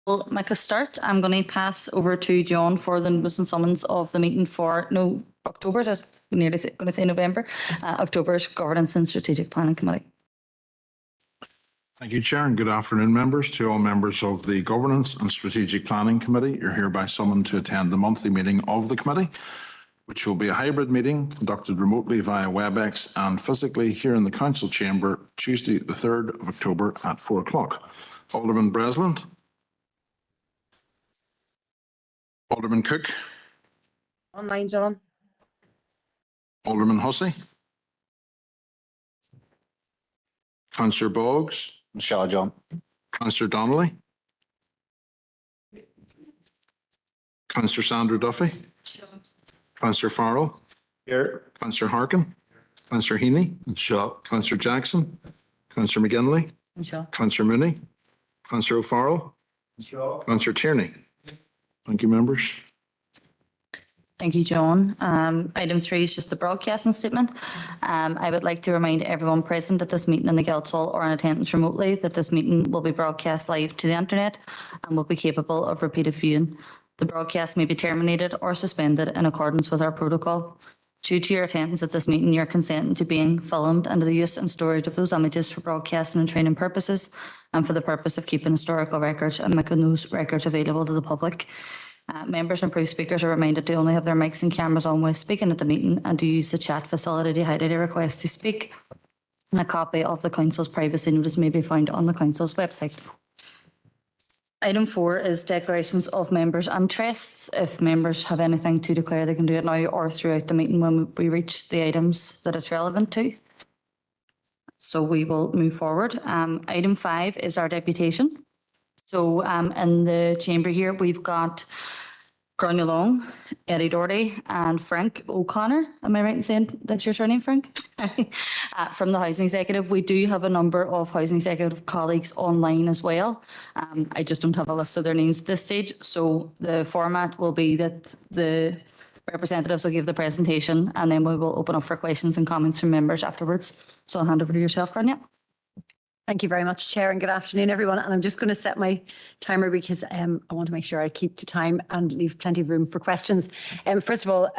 We'll make a start. I'm going to pass over to John for the notice and summons of the meeting for October. Just nearly going to say November. October's Governance and Strategic Planning Committee. Thank you, Chair, and good afternoon, members. To all members of the Governance and Strategic Planning Committee, you're hereby summoned to attend the monthly meeting of the committee, which will be a hybrid meeting conducted remotely via WebEx and physically here in the Council Chamber, Tuesday, the 3rd of October at 4 o'clock. Alderman Bresland. Alderman Cook. Online, John. Alderman Hussey. Councillor Boggs. Michelle, John. Councillor Donnelly. Councillor Sandra Duffy. Councillor Farrell. Here. Councillor Harkin. Councillor Heaney. Michelle. Councillor Jackson. Councillor McGinley. Michelle. Councillor Mooney. Councillor O'Farrell. Michelle. Councillor Tierney. Thank you, members. Thank you, John. Item 3 is just a broadcasting statement. I would like to remind everyone present at this meeting in the Guildhall or in attendance remotely that this meeting will be broadcast live to the internet and will be capable of repeated viewing. The broadcast may be terminated or suspended in accordance with our protocol. Due to your attendance at this meeting, you're consenting to being filmed and to the use and storage of those images for broadcasting and training purposes and for the purpose of keeping historical records and making those records available to the public. Members and approved speakers are reminded to only have their mics and cameras on while speaking at the meeting and to use the chat facility to hide any request to speak. And a copy of the Council's privacy notice may be found on the Council's website. Item 4 is declarations of members' interests. If members have anything to declare, they can do it now or throughout the meeting when we reach the items that it's relevant to. So we will move forward. Item 5 is our deputation. So in the chamber here, we've got Gráinne Long, Eddie Doherty and Frank O'Connor. Am I right in saying that's your surname, Frank? From the Housing Executive. We do have a number of Housing Executive colleagues online as well. I just don't have a list of their names at this stage. So the format will be that the representatives will give the presentation and then we will open up for questions and comments from members afterwards. So I'll hand over to yourself, Gráinne. Thank you very much, Chair, and good afternoon, everyone. And I'm just going to set my timer because I want to make sure I keep to time and leave plenty of room for questions. First of all,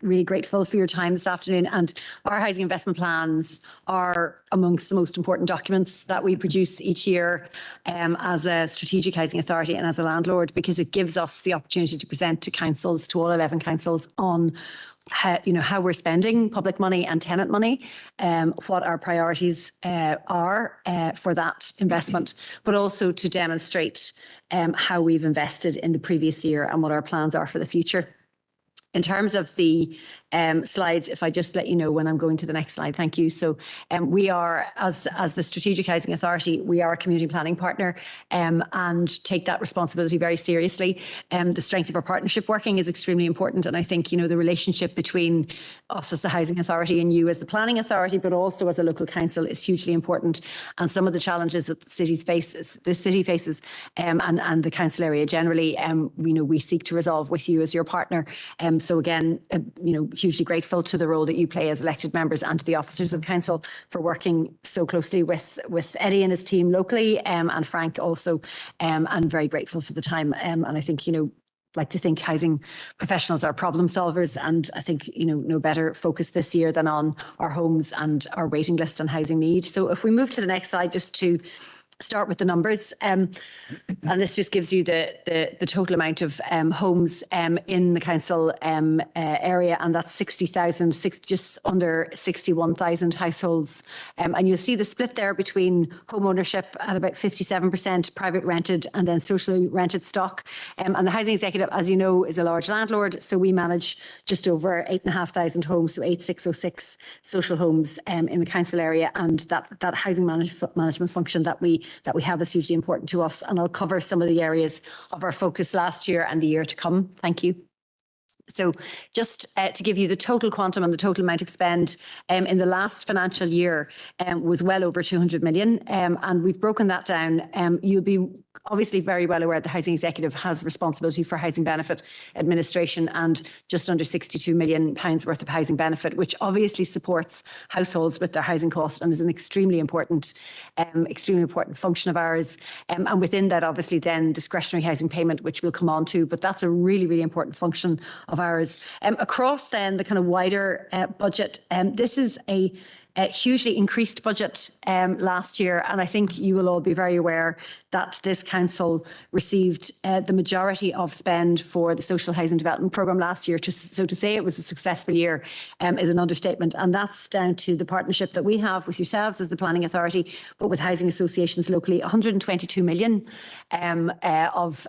really grateful for your time this afternoon. And our housing investment plans are amongst the most important documents that we produce each year as a strategic housing authority and as a landlord, because it gives us the opportunity to present to councils, to all 11 councils, on how we're spending public money and tenant money, what our priorities are for that investment, but also to demonstrate how we've invested in the previous year and what our plans are for the future. In terms of the slides, if I just let you know when I'm going to the next slide, thank you. So we are, as the Strategic Housing Authority, we are a community planning partner and take that responsibility very seriously. The strength of our partnership working is extremely important. And I think, the relationship between us as the Housing Authority and you as the Planning Authority, but also as a local council is hugely important. And some of the challenges that the city faces and the council area generally, we seek to resolve with you as your partner. So again, hugely grateful to the role that you play as elected members and to the officers of council for working so closely with Eddie and his team locally and Frank also. And very grateful for the time. And I think, like to think housing professionals are problem solvers. And I think, no better focus this year than on our homes and our waiting list and housing need. So if we move to the next slide, just to start with the numbers, and this just gives you the total amount of homes in the council area, and that's 60,000, just under 61,000 households. And you'll see the split there between home ownership at about 57%, private rented, and then socially rented stock. And the Housing Executive, as you know, is a large landlord, so we manage just over 8,500 homes, so 8,606 social homes in the council area, and that housing management function that we have is hugely important to us. And I'll cover some of the areas of our focus last year and the year to come. Thank you. So just to give you the total quantum and the total amount of spend in the last financial year was well over 200 million. And we've broken that down. You'll be obviously very well aware the Housing Executive has responsibility for housing benefit administration and just under £62 million worth of housing benefit, which obviously supports households with their housing costs and is an extremely important function of ours. And within that, obviously, then discretionary housing payment, which we'll come on to, but that's a really, really important function of ours. Across then the kind of wider budget, this is a hugely increased budget last year, and I think you will all be very aware that this council received the majority of spend for the social housing development programme last year. So to say it was a successful year is an understatement, and that's down to the partnership that we have with yourselves as the planning authority, but with housing associations locally. 122 million of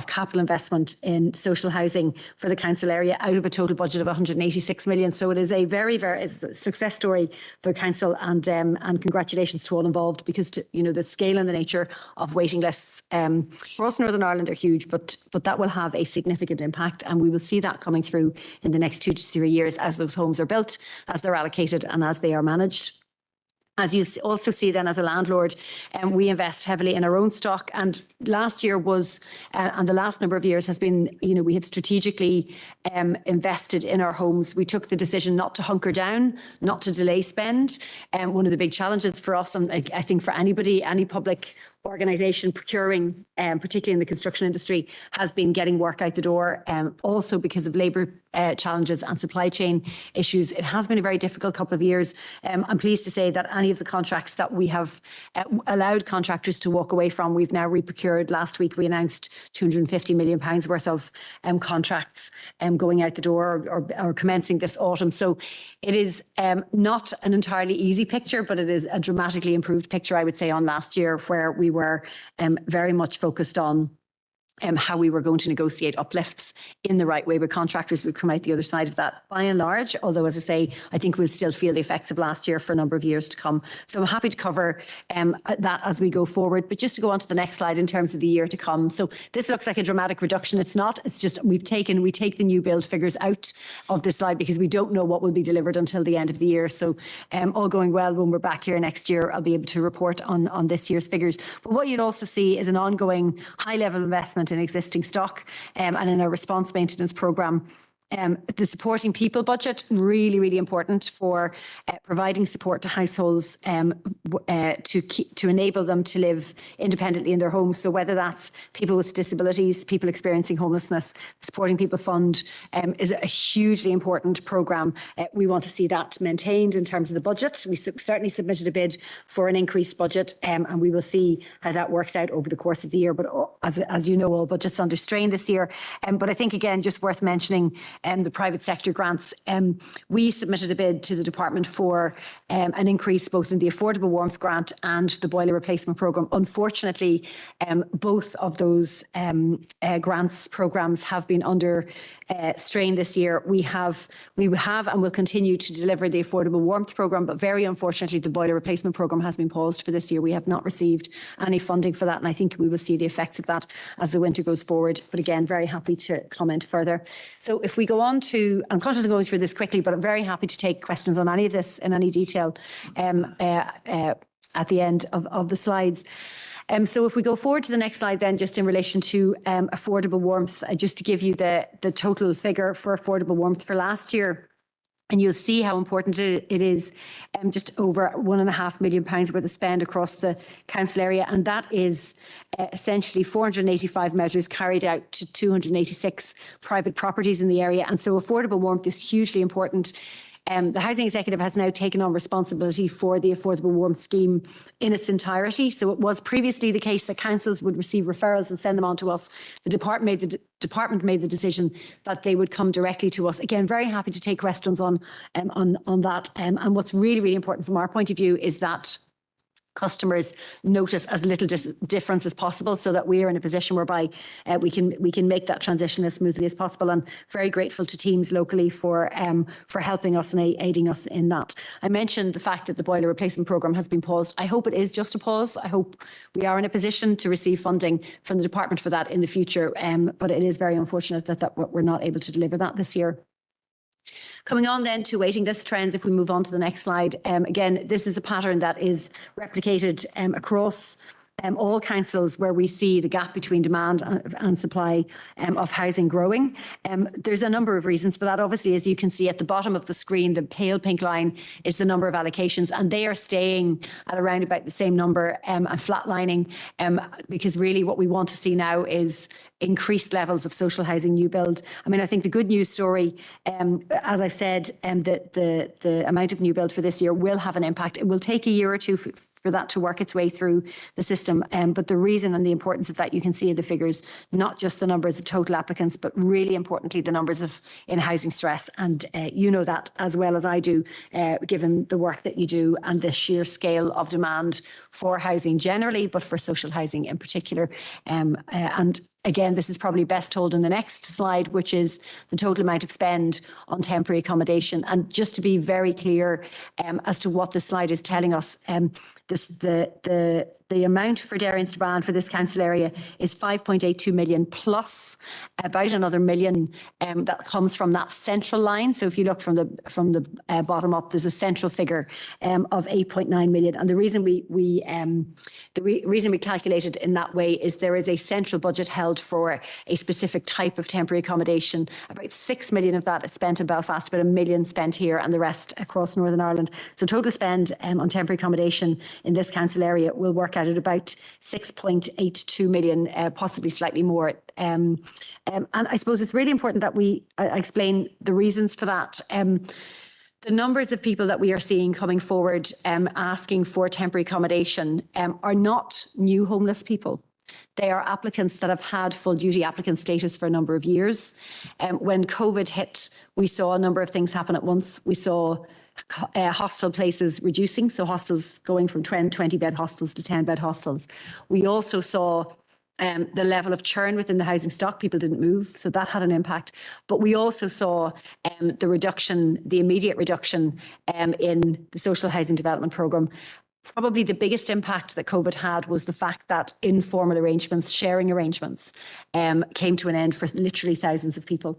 capital investment in social housing for the council area out of a total budget of 186 million. So it is a very, it's a success story for the council, and congratulations to all involved, because the scale and the nature of waiting lists across Northern Ireland are huge, but that will have a significant impact, and we will see that coming through in the next 2 to 3 years as those homes are built, as they're allocated, and as they are managed. As you also see then as a landlord, we invest heavily in our own stock, and last year was, and the last number of years has been, we have strategically invested in our homes. We took the decision not to hunker down, not to delay spend. One of the big challenges for us, and I think for anybody, any public organisation procuring, particularly in the construction industry, has been getting work out the door. Also because of labour challenges and supply chain issues, it has been a very difficult couple of years. I'm pleased to say that any of the contracts that we have allowed contractors to walk away from, we've now reprocured. Last week we announced £250 million worth of contracts going out the door or commencing this autumn. So it is not an entirely easy picture, but it is a dramatically improved picture, I would say, on last year, where we were very much focused on how we were going to negotiate uplifts in the right way with contractors. We've come out the other side of that by and large, although, as I say, I think we'll still feel the effects of last year for a number of years to come. So I'm happy to cover that as we go forward. But just to go on to the next slide in terms of the year to come. So this looks like a dramatic reduction. It's not. It's just we take the new build figures out of this slide because we don't know what will be delivered until the end of the year. So all going well, when we're back here next year, I'll be able to report on this year's figures. But what you'll also see is an ongoing high level investment in existing stock and in our response maintenance programme. The supporting people budget, really, really important for providing support to households to enable them to live independently in their homes. So whether that's people with disabilities, people experiencing homelessness, Supporting People Fund is a hugely important programme. We want to see that maintained in terms of the budget. We certainly submitted a bid for an increased budget, and we will see how that works out over the course of the year. But as you know, all budgets under strain this year. But I think, again, just worth mentioning, the private sector grants. We submitted a bid to the department for an increase both in the Affordable Warmth Grant and the Boiler Replacement Programme. Unfortunately, both of those grants programmes have been under strain this year. We have and will continue to deliver the Affordable Warmth Programme, but very unfortunately the Boiler Replacement Programme has been paused for this year. We have not received any funding for that, and I think we will see the effects of that as the winter goes forward. But again, very happy to comment further. So if we go on to, I'm conscious of going through this quickly, but I'm very happy to take questions on any of this in any detail at the end of the slides. So if we go forward to the next slide then, just in relation to affordable warmth, just to give you the total figure for affordable warmth for last year. And you'll see how important it is, just over £1.5 million worth of spend across the council area. And that is essentially 485 measures carried out to 286 private properties in the area. And so affordable warmth is hugely important. The Housing Executive has now taken on responsibility for the Affordable Warmth Scheme in its entirety. So it was previously the case that councils would receive referrals and send them on to us. The department made the decision that they would come directly to us. Again, very happy to take questions on that. And what's really, really important from our point of view is that customers notice as little difference as possible, so that we are in a position whereby we can make that transition as smoothly as possible. And very grateful to teams locally for helping us and aiding us in that. I mentioned the fact that the Boiler Replacement Programme has been paused. I hope it is just a pause. I hope we are in a position to receive funding from the department for that in the future. But it is very unfortunate that we're not able to deliver that this year. Coming on then to waiting list trends, if we move on to the next slide. Again, this is a pattern that is replicated across all councils where we see the gap between demand and supply of housing growing. There's a number of reasons for that. Obviously, as you can see at the bottom of the screen, the pale pink line is the number of allocations, and they are staying at around about the same number and flatlining, because really what we want to see now is increased levels of social housing new build. I mean, I think the good news story, as I've said, that the amount of new build for this year will have an impact. It will take a year or two for that to work its way through the system. But the reason and the importance of that, you can see in the figures, not just the numbers of total applicants, but really importantly, the numbers of in housing stress. And you know that as well as I do, given the work that you do and the sheer scale of demand for housing generally, but for social housing in particular. And again, this is probably best told in the next slide, which is the total amount of spend on temporary accommodation. And just to be very clear as to what this slide is telling us, the amount for Derry Strabane for this council area is 5.82 million plus about another million that comes from that central line. So if you look from the bottom up, there's a central figure of 8.9 million. And the reason we calculated in that way is there is a central budget held for a specific type of temporary accommodation. About 6 million of that is spent in Belfast, about 1 million spent here, and the rest across Northern Ireland. So total spend on temporary accommodation in this council area will work out at about 6.82 million, possibly slightly more. And I suppose it's really important that I explain the reasons for that. The numbers of people that we are seeing coming forward asking for temporary accommodation are not new homeless people. They are applicants that have had full duty applicant status for a number of years. When COVID hit, we saw a number of things happen at once. We saw hostel places reducing, so hostels going from 20-bed hostels to 10-bed hostels. We also saw the level of churn within the housing stock. People didn't move, so that had an impact. But we also saw the immediate reduction in the social housing development programme. Probably the biggest impact that COVID had was the fact that informal arrangements, sharing arrangements, came to an end for literally thousands of people.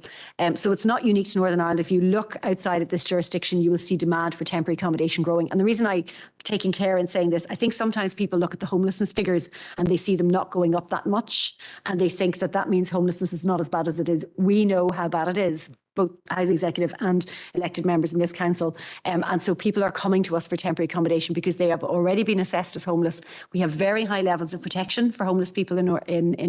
So it's not unique to Northern Ireland. If you look outside of this jurisdiction, you will see demand for temporary accommodation growing. And the reason I'm taking care in saying this, I think sometimes people look at the homelessness figures and they see them not going up that much, and they think that that means homelessness is not as bad as it is. We know how bad it is, both housing executive and elected members in this council. And so people are coming to us for temporary accommodation because they have already been assessed as homeless. We have very high levels of protection for homeless people in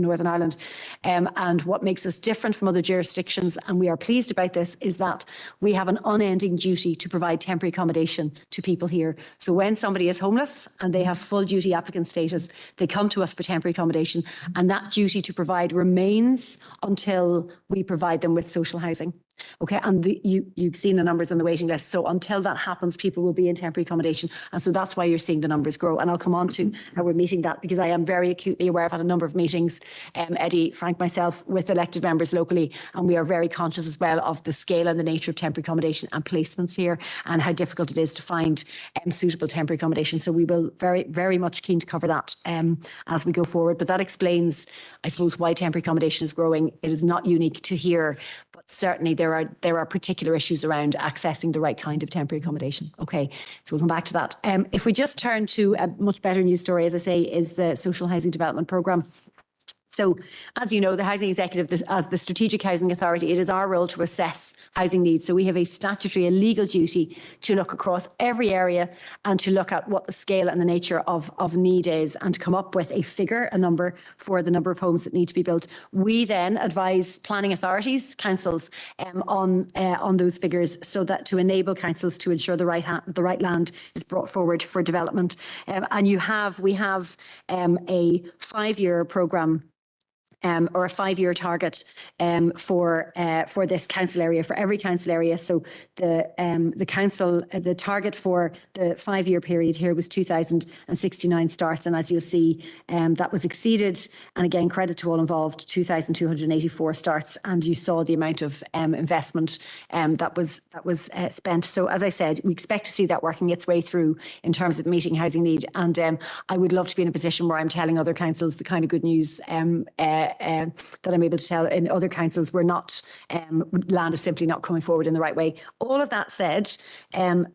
Northern Ireland. And what makes us different from other jurisdictions, and we are pleased about this, is that we have an unending duty to provide temporary accommodation to people here. So when somebody is homeless and they have full duty applicant status, they come to us for temporary accommodation, and that duty to provide remains until we provide them with social housing. Okay, and you've seen the numbers on the waiting list. So until that happens, people will be in temporary accommodation. And so that's why you're seeing the numbers grow. And I'll come on to how we're meeting that, because I am very acutely aware. I've had a number of meetings, Eddie, Frank, myself, with elected members locally. And we are very conscious as well of the scale and the nature of temporary accommodation and placements here, and how difficult it is to find suitable temporary accommodation. So we will very, very much keen to cover that as we go forward. But that explains, I suppose, why temporary accommodation is growing. It is not unique to here, but certainly there are particular issues around accessing the right kind of temporary accommodation. Okay, so we'll come back to that. If we just turn to a much better news story, as I say, is the Social Housing Development Programme. So, as you know, the Housing Executive, as the Strategic Housing Authority, it is our role to assess housing needs. So we have a statutory, a legal duty to look across every area and to look at what the scale and the nature of need is, and to come up with a figure, a number, for the number of homes that need to be built. We then advise planning authorities, councils, on those figures, so that to enable councils to ensure the right land is brought forward for development. And we have a 5-year programme, or a 5-year target for this council area, for every council area. So the target for the 5-year period here was 2,069 starts, and as you'll see, that was exceeded. And again, credit to all involved, 2,284 starts, and you saw the amount of investment that was spent. So as I said, we expect to see that working its way through in terms of meeting housing need. And I would love to be in a position where I'm telling other councils the kind of good news that I'm able to tell in other councils. We're not, land is simply not coming forward in the right way. All of that said,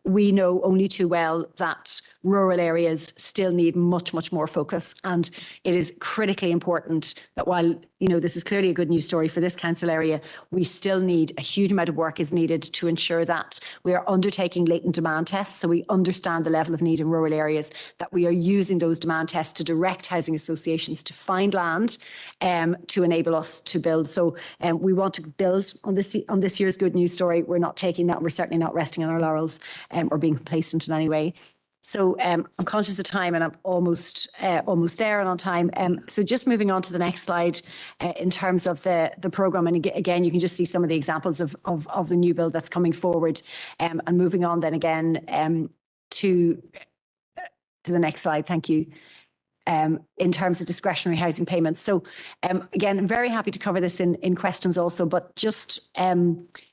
we know only too well that rural areas still need much, much more focus. And it is critically important that while, you know, this is clearly a good news story for this council area, we still need a huge amount of work is needed to ensure that we are undertaking latent demand tests. So we understand the level of need in rural areas, that we are using those demand tests to direct housing associations to find land to enable us to build. So we want to build on this year's good news story. We're not taking that. We're certainly not resting on our laurels or being complacent in any way. So I'm conscious of time and I'm almost there and on time. So just moving on to the next slide in terms of the programme. And again, you can just see some of the examples of the new build that's coming forward. And moving on then again to the next slide. Thank you. In terms of discretionary housing payments. So again, I'm very happy to cover this in questions also, but just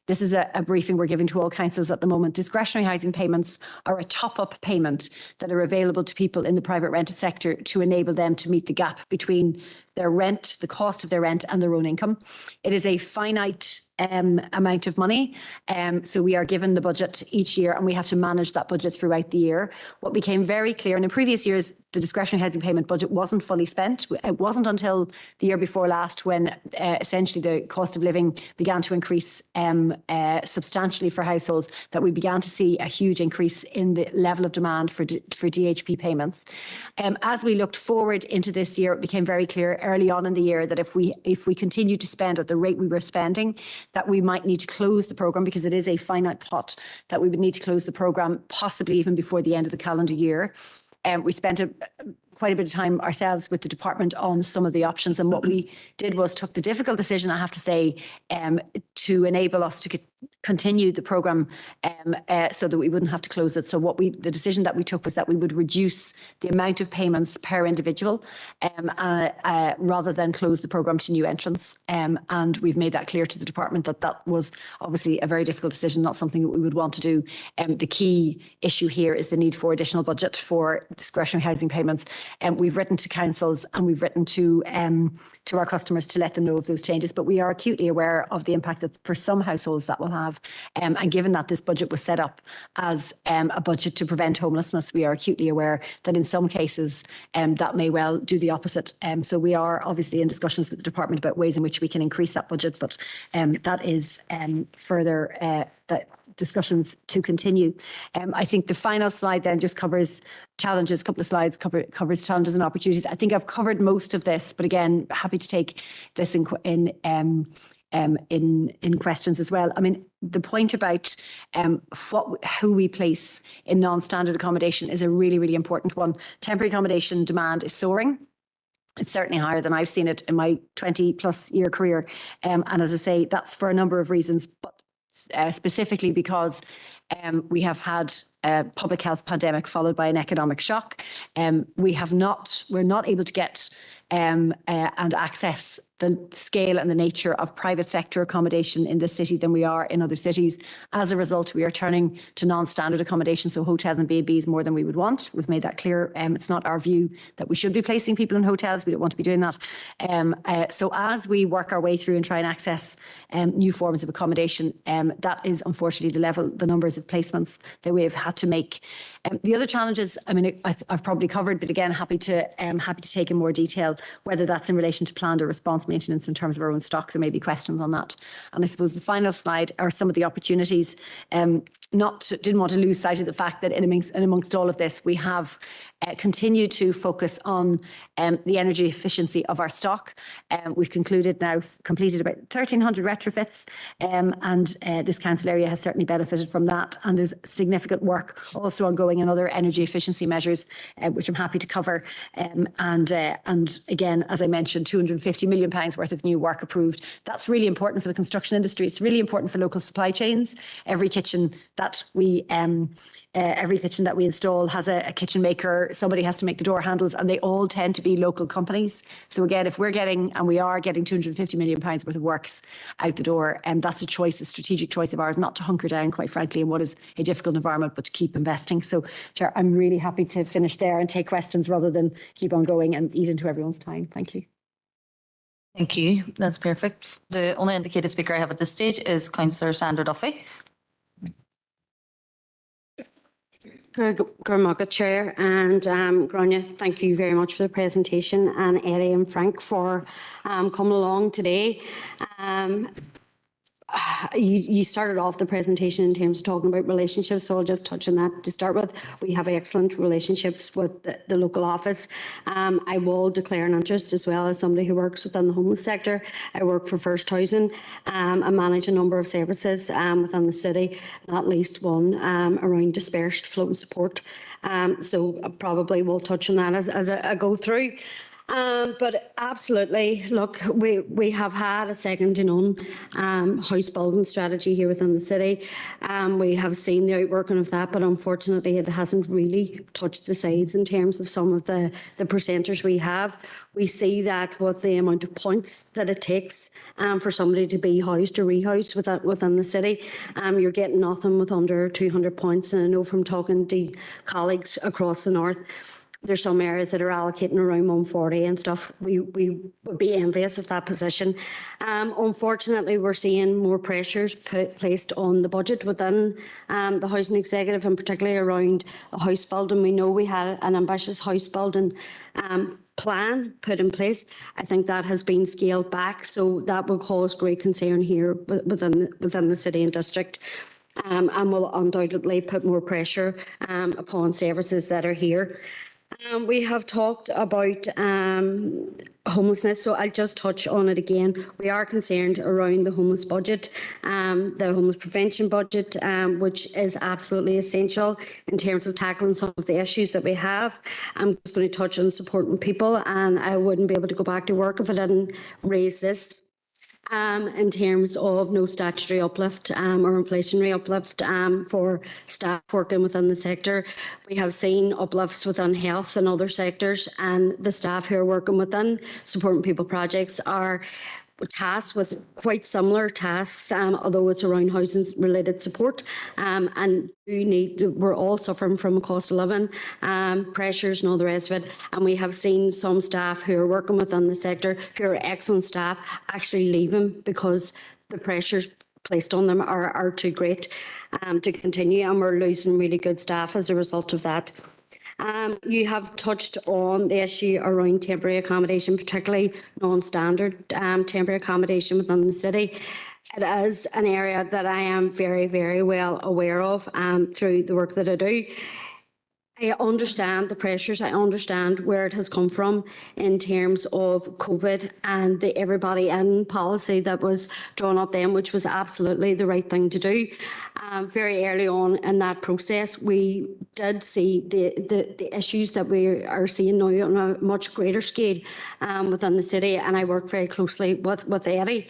this is a briefing we're giving to all councils at the moment. Discretionary housing payments are a top-up payment that are available to people in the private rented sector to enable them to meet the gap between their rent, the cost of their rent and their own income. It is a finite amount of money. So we are given the budget each year and we have to manage that budget throughout the year. What became very clear, and in previous years, the discretionary housing payment budget wasn't fully spent. It wasn't until the year before last when essentially the cost of living began to increase substantially for households that we began to see a huge increase in the level of demand for DHP payments. As we looked forward into this year, it became very clear early on in the year that if we continue to spend at the rate we were spending, that we might need to close the programme because it is a finite pot, that we would need to close the programme possibly even before the end of the calendar year. We spent quite a bit of time ourselves with the department on some of the options. And what we did was took the difficult decision, I have to say, to enable us to continue the programme so that we wouldn't have to close it. So the decision that we took was that we would reduce the amount of payments per individual rather than close the programme to new entrants. And we've made that clear to the department that was obviously a very difficult decision, not something that we would want to do. The key issue here is the need for additional budget for discretionary housing payments. We've written to councils and we've written to our customers to let them know of those changes, but we are acutely aware of the impact that for some households that will have. And given that this budget was set up as a budget to prevent homelessness, we are acutely aware that in some cases that may well do the opposite. So we are obviously in discussions with the department about ways in which we can increase that budget, but that is further discussions to continue. I think the final slide then just covers challenges. A couple of slides covers challenges and opportunities. I think I've covered most of this, but again, happy to take this in questions as well. I mean, the point about who we place in non-standard accommodation is a really, really important one. Temporary accommodation demand is soaring. It's certainly higher than I've seen it in my 20+ year career. And as I say, that's for a number of reasons, but specifically because we have had a public health pandemic followed by an economic shock. We're not able to get and access the scale and the nature of private sector accommodation in this city than we are in other cities. As a result, we are turning to non-standard accommodation, so hotels and B&Bs more than we would want. We've made that clear. It's not our view that we should be placing people in hotels. We don't want to be doing that. So as we work our way through and try and access new forms of accommodation, that is unfortunately the numbers of placements that we have had to make. The other challenges, I mean, I've probably covered, but again, happy to take in more detail, whether that's in relation to planned or response maintenance in terms of our own stock. There may be questions on that. And I suppose the final slide are some of the opportunities. Didn't want to lose sight of the fact that in amongst all of this, we have continued to focus on the energy efficiency of our stock. We've completed about 1,300 retrofits, and this council area has certainly benefited from that. And there's significant work also ongoing in other energy efficiency measures, which I'm happy to cover. And again, as I mentioned, £250 million worth of new work approved. That's really important for the construction industry. It's really important for local supply chains. Every kitchen that we install has a kitchen maker. Somebody has to make the door handles, and they all tend to be local companies. So again, if we are getting £250 million worth of works out the door, and that's a strategic choice of ours, not to hunker down, quite frankly, in what is a difficult environment, but to keep investing. So, Chair, I'm really happy to finish there and take questions rather than keep on going and eat into everyone's time. Thank you. Thank you. That's perfect. The only indicated speaker I have at this stage is Councillor Sandra Duffy. Gurmagga Chair, and Grania, thank you very much for the presentation, and Eddie and Frank for coming along today. You started off the presentation in terms of talking about relationships, so I'll just touch on that to start with. We have excellent relationships with the local office. I will declare an interest as well as somebody who works within the homeless sector. I work for First Housing and manage a number of services within the city, not least one around dispersed float and support. So I probably will touch on that as I go through. But absolutely, look, we have had a second to none house building strategy here within the city. We have seen the outworking of that, but unfortunately it hasn't really touched the sides in terms of some of the percenters we have. We see that with the amount of points that it takes for somebody to be housed or rehoused within the city, you're getting nothing with under 200 points. And I know from talking to colleagues across the north, there's some areas that are allocating around 140 and stuff. We would be envious of that position. Unfortunately, we're seeing more pressures placed on the budget within the housing executive, and particularly around the house building. We know we had an ambitious house building plan put in place. I think that has been scaled back, so that will cause great concern here within the city and district. And will undoubtedly put more pressure upon services that are here. We have talked about homelessness, so I'll just touch on it again. We are concerned around the homeless budget, the homeless prevention budget, which is absolutely essential in terms of tackling some of the issues that we have. I'm just going to touch on supporting people, and I wouldn't be able to go back to work if I didn't raise this. In terms of no statutory uplift or inflationary uplift for staff working within the sector. We have seen uplifts within health and other sectors, and the staff who are working within supporting people projects are tasked with quite similar tasks, although it's around housing related support, and we're all suffering from cost of living pressures and all the rest of it. And we have seen some staff who are working within the sector, who are excellent staff, actually leaving because the pressures placed on them are too great to continue, and we're losing really good staff as a result of that. You have touched on the issue around temporary accommodation, particularly non-standard temporary accommodation within the city. It is an area that I am very, very well aware of through the work that I do. I understand the pressures. I understand where it has come from in terms of COVID and the everybody in policy that was drawn up then, which was absolutely the right thing to do. Very early on in that process, we did see the issues that we are seeing now on a much greater scale within the city, and I work very closely with Eddie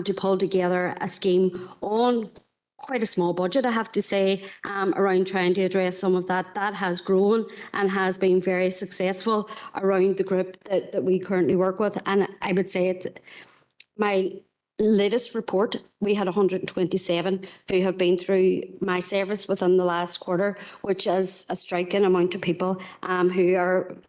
to pull together a scheme on quite a small budget, I have to say, around trying to address some of that. That has grown and has been very successful around the group that we currently work with. And I would say my latest report, we had 127 who have been through my service within the last quarter, which is a striking amount of people who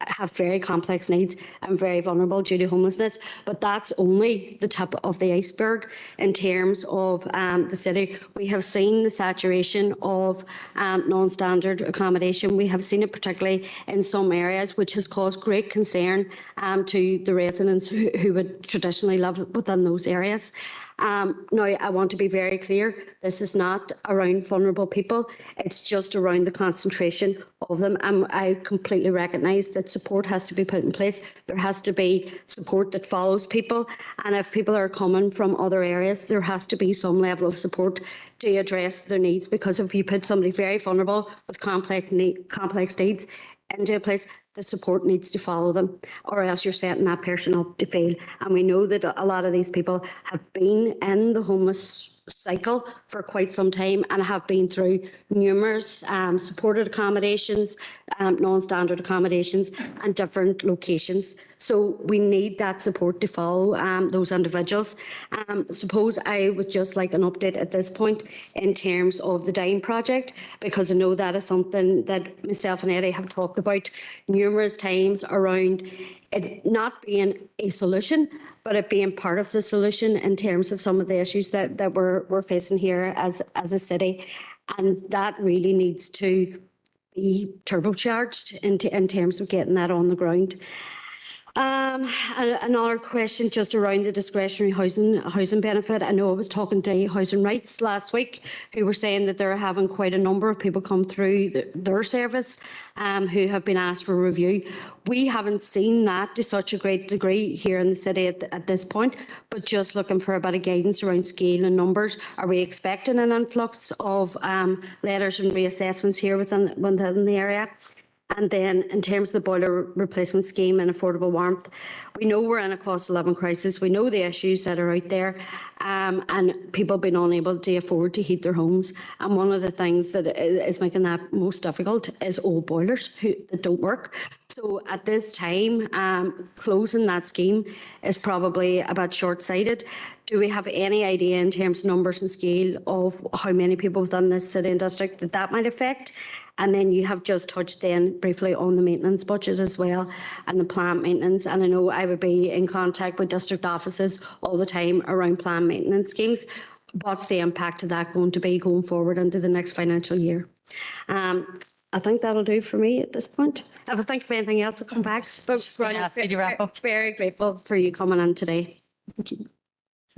have very complex needs and very vulnerable due to homelessness. But that's only the tip of the iceberg in terms of the city. We have seen the saturation of non-standard accommodation. We have seen it particularly in some areas, which has caused great concern to the residents who would traditionally live within those areas. Now, I want to be very clear, this is not around vulnerable people, it's just around the concentration of them. I completely recognise that support has to be put in place. There has to be support that follows people, and if people are coming from other areas, there has to be some level of support to address their needs, because if you put somebody very vulnerable with complex needs into a place, the support needs to follow them, or else you're setting that person up to fail. And we know that a lot of these people have been in the homeless cycle for quite some time and have been through numerous supported accommodations, non-standard accommodations and different locations. So we need that support to follow those individuals. Suppose I would just like an update at this point in terms of the Dine project, because I know that is something that myself and Eddie have talked about numerous times around it not being a solution, but it being part of the solution in terms of some of the issues that we're facing here as a city. And that really needs to be turbocharged in terms of getting that on the ground. Another question just around the discretionary housing benefit. I know I was talking to Housing Rights last week, who were saying that they're having quite a number of people come through their service who have been asked for review. We haven't seen that to such a great degree here in the city at this point, but just looking for a bit of guidance around scale and numbers. Are we expecting an influx of letters and reassessments here within the area? And then in terms of the boiler replacement scheme and affordable warmth, we know we're in a cost of living crisis. We know the issues that are out there, and people have been unable to afford to heat their homes. And one of the things that is making that most difficult is old boilers that don't work. So at this time, closing that scheme is probably a bit short-sighted. Do we have any idea in terms of numbers and scale of how many people within this city and district that might affect? And then you have just touched then briefly on the maintenance budget as well and the plant maintenance. And I know I would be in contact with district offices all the time around plant maintenance schemes. What's the impact of that going to be going forward into the next financial year? I think that'll do for me at this point. If I think of anything else, I'll come back. But ask you to wrap up. Very grateful for you coming in today. Thank you.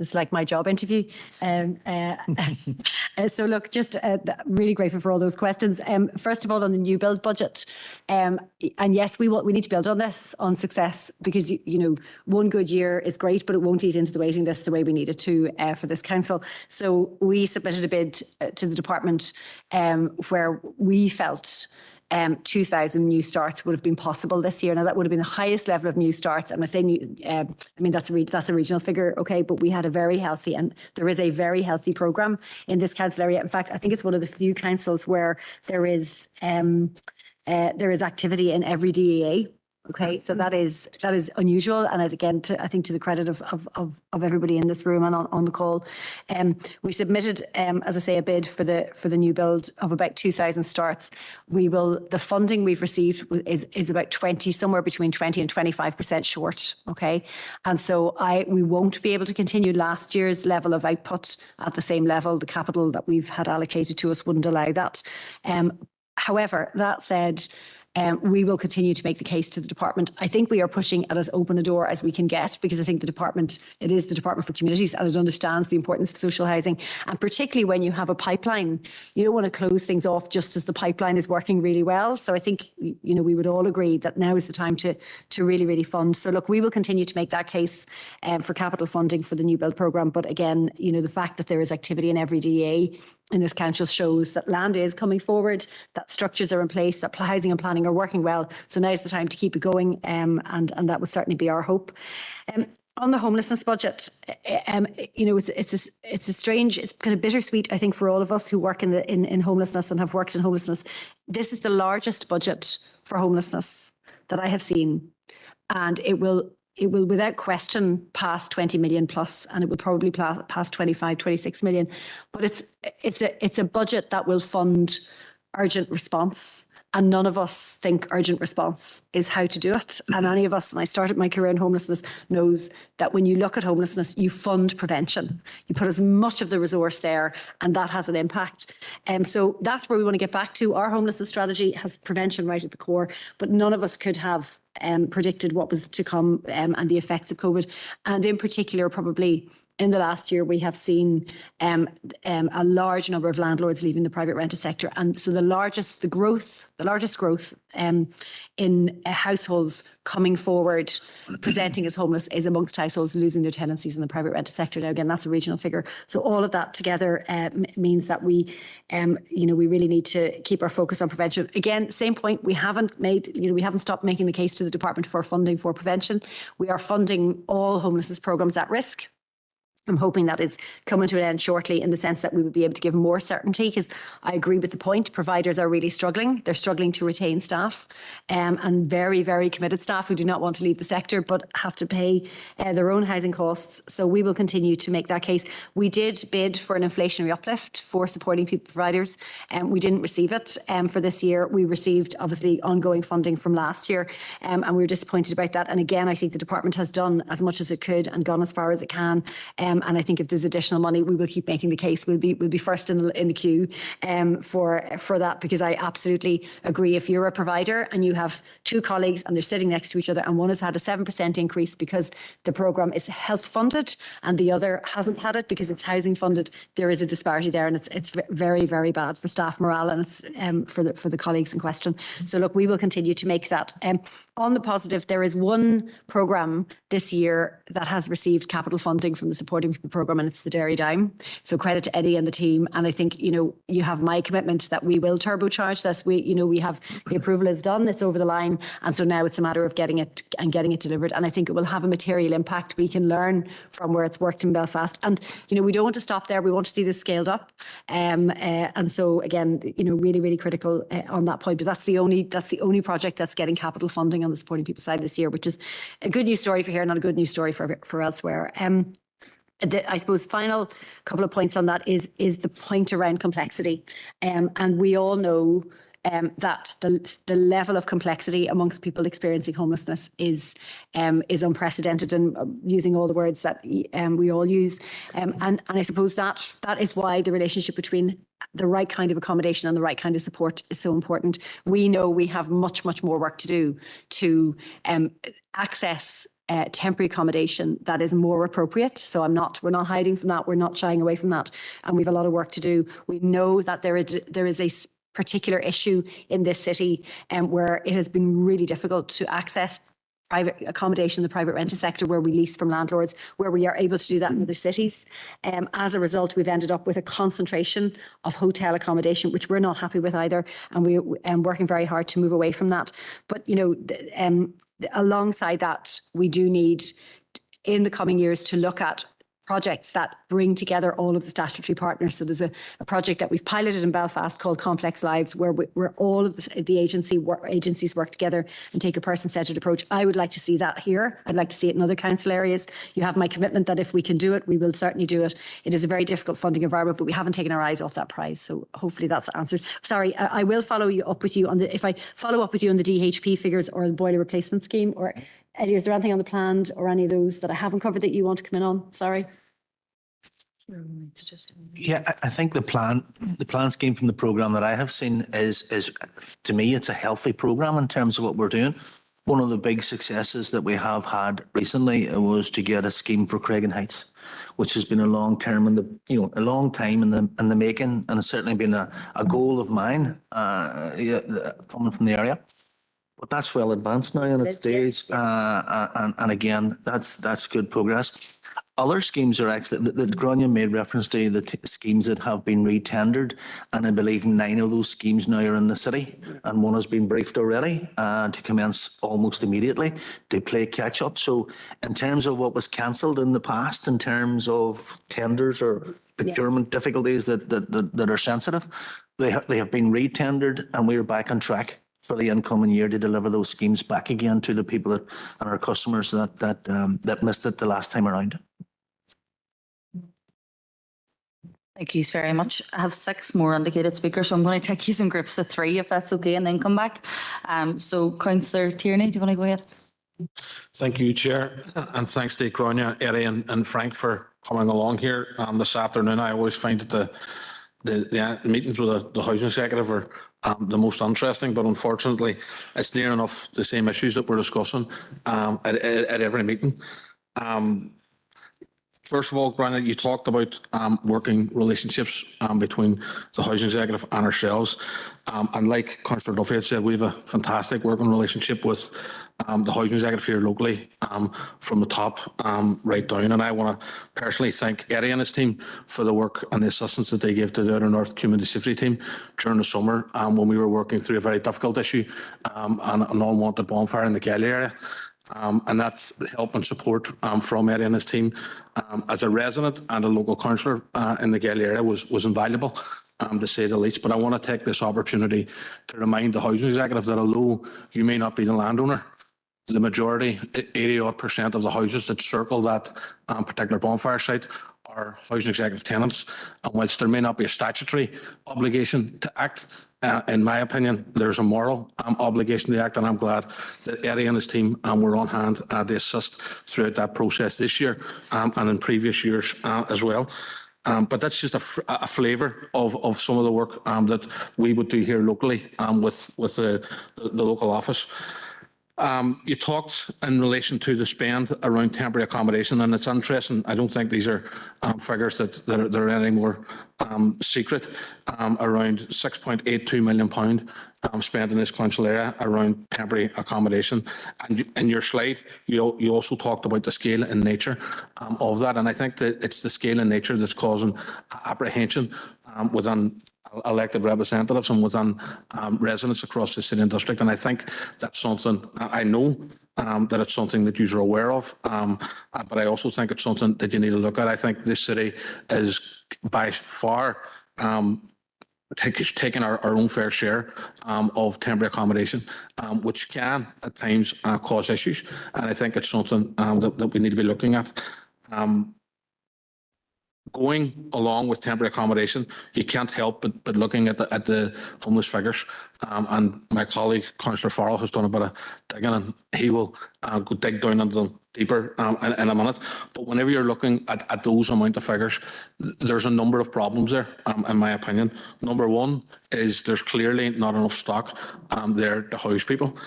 It's like my job interview. So look, just really grateful for all those questions. First of all, on the new build budget, and yes, we need to build on this, on success, because you know, one good year is great, but it won't eat into the waiting list the way we need it to for this council. So we submitted a bid to the department where we felt 2,000 new starts would have been possible this year. Now that would have been the highest level of new starts. I'm not saying new, I mean that's a regional figure, okay, but we had a very healthy, and there is a very healthy programme in this council area. In fact, I think it's one of the few councils where there is activity in every DEA. Okay, so that is unusual, and again, I think to the credit of everybody in this room and on the call, we submitted, as I say, a bid for the new build of about 2,000 starts. The funding we've received is about somewhere between 20 and 25% short. Okay, and so we won't be able to continue last year's level of output at the same level. The capital that we've had allocated to us wouldn't allow that. However, that said, we will continue to make the case to the department. I think we are pushing at as open a door as we can get, because I think it is the Department for Communities, and it understands the importance of social housing. And particularly when you have a pipeline, you don't want to close things off just as the pipeline is working really well. So I think, you know, we would all agree that now is the time to really, really fund. So look, we will continue to make that case for capital funding for the new build programme. But again, you know, the fact that there is activity in every DA in this council shows that land is coming forward, that structures are in place, that housing and planning are working well. So now's the time to keep it going, and that would certainly be our hope. On the homelessness budget, you know, it's a strange, it's kind of bittersweet, I think, for all of us who work in homelessness and have worked in homelessness. This is the largest budget for homelessness that I have seen, and it will without question pass 20 million plus, and it will probably pass 25, 26 million. But it's a budget that will fund urgent response. And none of us think urgent response is how to do it. And any of us, and I started my career in homelessness, knows that when you look at homelessness, you fund prevention. You put as much of the resource there, and that has an impact. So that's where we want to get back to. Our homelessness strategy has prevention right at the core, but none of us could have predicted what was to come and the effects of COVID. And in particular, probably in the last year, we have seen a large number of landlords leaving the private rented sector. And so the largest growth in households coming forward, presenting as homeless, is amongst households losing their tenancies in the private rented sector. Now, again, that's a regional figure. So all of that together means that we really need to keep our focus on prevention. Again, same point, we haven't stopped making the case to the department for funding for prevention. We are funding all homelessness programmes at risk. I'm hoping that is coming to an end shortly, in the sense that we would be able to give more certainty, because I agree with the point. Providers are really struggling. They're struggling to retain staff, and very, very committed staff who do not want to leave the sector but have to pay their own housing costs. So we will continue to make that case. We did bid for an inflationary uplift for supporting people providers, and we didn't receive it for this year. We received, obviously, ongoing funding from last year, and we were disappointed about that. And again, I think the department has done as much as it could and gone as far as it can. And I think if there's additional money, we will keep making the case. We'll be first in the queue for that, because I absolutely agree. If you're a provider and you have two colleagues and they're sitting next to each other and one has had a 7% increase because the programme is health funded and the other hasn't had it because it's housing funded, there is a disparity there, and it's very, very bad for staff morale, and it's for the colleagues in question. So look, we will continue to make that. On the positive, there is one programme this year that has received capital funding from the Supporting People programme, and it's the Dairy Dime. So credit to Eddie and the team. And I think, you have my commitment that we will turbocharge this. We have the approval is done, it's over the line. And so now it's a matter of getting it delivered. And I think it will have a material impact. We can learn from where it's worked in Belfast. And, we don't want to stop there. We want to see this scaled up. And so again, really, really critical on that point. But that's the only project that's getting capital funding on the Supporting People side this year, which is a good news story for here, not a good news story for elsewhere. I suppose final couple of points on that is the point around complexity. And we all know that the level of complexity amongst people experiencing homelessness is unprecedented, and using all the words that we all use. And I suppose that is why the relationship between the right kind of accommodation and the right kind of support is so important. We know we have much, much more work to do to access temporary accommodation that is more appropriate. So we're not hiding from that. We're not shying away from that. And we have a lot of work to do. We know that there is a particular issue in this city where it has been really difficult to access private accommodation in the private rental sector, where we lease from landlords, where we are able to do that in other cities. As a result, we've ended up with a concentration of hotel accommodation, which we're not happy with either. And we are working very hard to move away from that. But, alongside that, we do need in the coming years to look at projects that bring together all of the statutory partners. So there's a project that we've piloted in Belfast called Complex Lives, where all of the agencies work together and take a person-centred approach. I would like to see that here. I'd like to see it in other council areas. You have my commitment that if we can do it, we will certainly do it. It is a very difficult funding environment, but we haven't taken our eyes off that prize. So hopefully that's answered. Sorry, I will follow up with you on if I follow up with you on the DHP figures or the boiler replacement scheme, or Eddie, is there anything on the planned or any of those that I haven't covered that you want to come in on? Sorry. Yeah, I think the plan scheme from the programme that I have seen is to me, it's a healthy programme in terms of what we're doing. One of the big successes that we have had recently was to get a scheme for Craigan Heights, which has been a long time in the making, and it's certainly been a goal of mine coming from the area. But that's well advanced now in its days, and again, that's good progress. Other schemes are actually, that Grania made reference to the schemes that have been re-tendered, and I believe 9 of those schemes now are in the city, and one has been briefed already to commence almost immediately to play catch up. So in terms of what was cancelled in the past, in terms of tenders or procurement difficulties that are sensitive, they have been re-tendered, and we are back on track for the incoming year to deliver those schemes back again to the people and our customers that missed it the last time around. Thank you very much. I have 6 more indicated speakers, so I'm going to take you in groups of 3 if that's okay, and then come back. So Councillor Tierney, do you want to go ahead? Thank you, Chair, and thanks to Grania, Eddie and Frank for coming along here this afternoon. I always find that the meetings with the Housing Executive are the most interesting, but unfortunately it's near enough the same issues that we're discussing at every meeting. First of all, Grania, you talked about working relationships between the Housing Executive and ourselves. And like Councillor Duffy had said, we have a fantastic working relationship with the Housing Executive here locally, from the top right down. And I want to personally thank Eddie and his team for the work and the assistance that they gave to the Outer North Community Safety Team during the summer when we were working through a very difficult issue, an unwanted bonfire in the Galley area. And that's help and support from Eddie and his team as a resident and a local councillor in the Galley area was invaluable, to say the least. But I want to take this opportunity to remind the Housing Executive that although you may not be the landowner, the majority, 80% of the houses that circle that particular bonfire site are Housing Executive tenants. And whilst there may not be a statutory obligation to act, in my opinion, there's a moral obligation to act, and I'm glad that Eddie and his team were on hand to assist throughout that process this year and in previous years as well. But that's just a flavour of some of the work that we would do here locally with the local office. You talked in relation to the spend around temporary accommodation, and it's interesting. I don't think these are figures that are any more secret. Around £6.82 million spent in this council area around temporary accommodation. And in your slide, you also talked about the scale and nature of that. And I think that it's the scale and nature that's causing apprehension within elected representatives and within residents across the city and district. And I think that's something, I know that it's something that you're aware of, but I also think it's something that you need to look at. I think this city is by far taking our own fair share of temporary accommodation, which can at times cause issues. And I think it's something that we need to be looking at. Going along with temporary accommodation, you can't help but looking at the homeless figures. And my colleague, Councillor Farrell, has done a bit of digging, and he will go dig down into them deeper in a minute. But whenever you're looking at those amount of figures, there's a number of problems there, in my opinion. Number one is there's clearly not enough stock there to house people,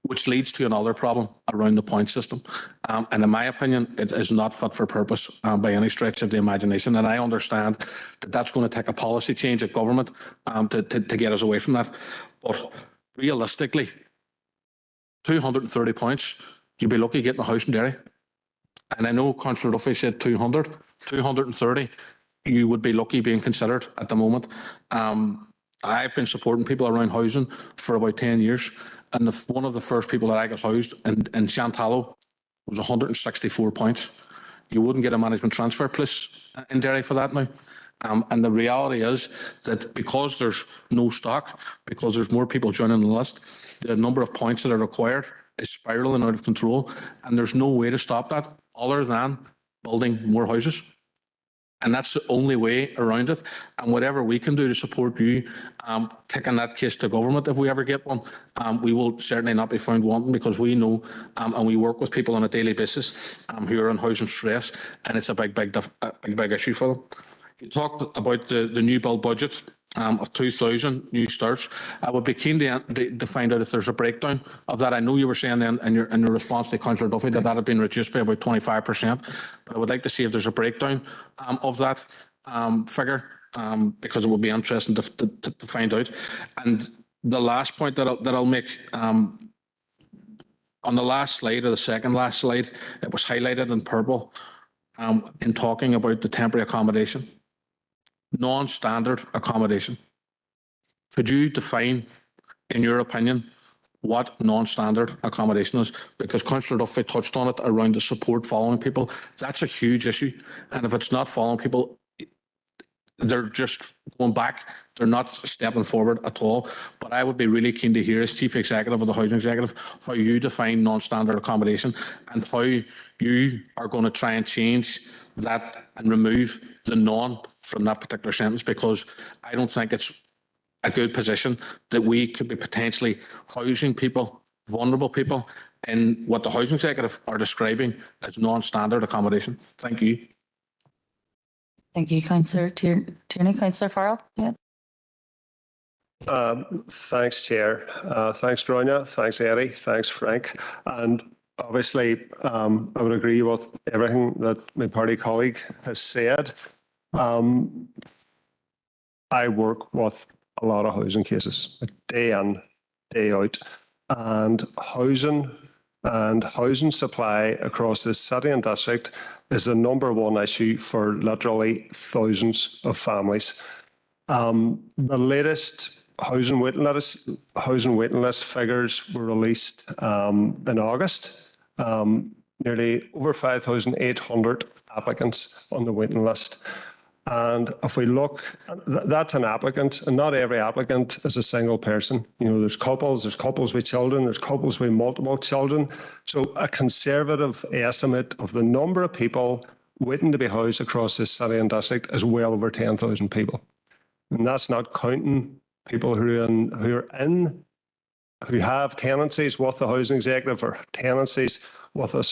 which leads to another problem around the point system. And in my opinion, it is not fit for purpose by any stretch of the imagination. And I understand that that's going to take a policy change at government to get us away from that. But realistically, 230 points, you'd be lucky getting a house in Derry. And I know Councillor Duffy said 200, 230, you would be lucky being considered at the moment. I've been supporting people around housing for about 10 years. And one of the first people that I got housed in Shantallow was 164 points. You wouldn't get a management transfer place in Derry for that now. And the reality is that because there's no stock, because there's more people joining the list, the number of points that are required is spiralling out of control. And there's no way to stop that other than building more houses. And that's the only way around it. And whatever we can do to support you taking that case to government, if we ever get one, we will certainly not be found wanting, because we know and we work with people on a daily basis who are in housing stress, and it's a big issue for them. You talked about the new build budget of 2,000 new starts. I would be keen to find out if there's a breakdown of that. I know you were saying then in your response to Councillor Duffy that had been reduced by about 25%, but I would like to see if there's a breakdown of that figure, because it would be interesting to find out. And the last point that I'll make, on the last slide, or the second last slide, it was highlighted in purple in talking about the temporary accommodation. Non-standard accommodation. Could you define, in your opinion, what non-standard accommodation is? Because Councillor Duffy touched on it around the support following people. That's a huge issue. And if it's not following people, they're just going back. They're not stepping forward at all. But I would be really keen to hear, as Chief Executive of the Housing Executive, how you define non-standard accommodation and how you are going to try and change that and remove the non from that particular sentence, because I don't think it's a good position that we could be potentially housing people, vulnerable people, in what the Housing Executive are describing as non-standard accommodation. Thank you. Thank you, Councillor Tierney. Councillor Farrell? Yeah. Thanks, Chair. Thanks, Grania. Thanks, Eddie. Thanks, Frank. And obviously, I would agree with everything that my party colleague has said. I work with a lot of housing cases, day in, day out, and housing supply across this city and district is the #1 issue for literally thousands of families. The latest housing waiting list figures were released in August. Nearly over 5,800 applicants on the waiting list. And if we look, that's an applicant, and not every applicant is a single person. You know, there's couples with children, there's couples with multiple children. So a conservative estimate of the number of people waiting to be housed across this city and district is well over 10,000 people. And that's not counting people who have tenancies with the housing executive or tenancies with a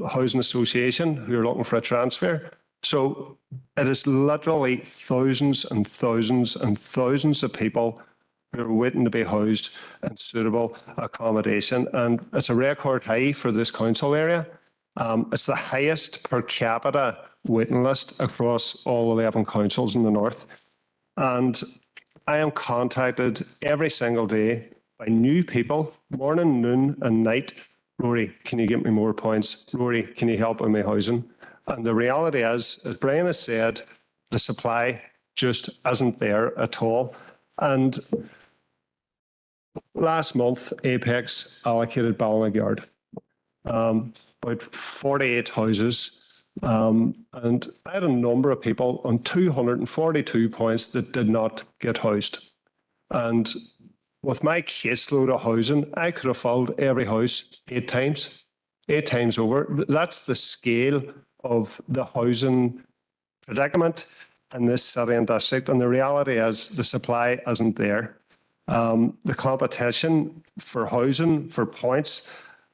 housing association who are looking for a transfer. So it is literally thousands and thousands and thousands of people who are waiting to be housed in suitable accommodation. And it's a record high for this council area. It's the highest per capita waiting list across all 11 councils in the north. And I am contacted every single day by new people, morning, noon and night. Rory, can you get me more points? Rory, can you help with my housing? And the reality is, as Brian has said, the supply just isn't there at all. And last month, Apex allocated Ballinagard, about 48 houses. And I had a number of people on 242 points that did not get housed. And with my caseload of housing, I could have filled every house 8 times over. That's the scale of the housing predicament in this city and district. And the reality is the supply isn't there. The competition for housing, for points,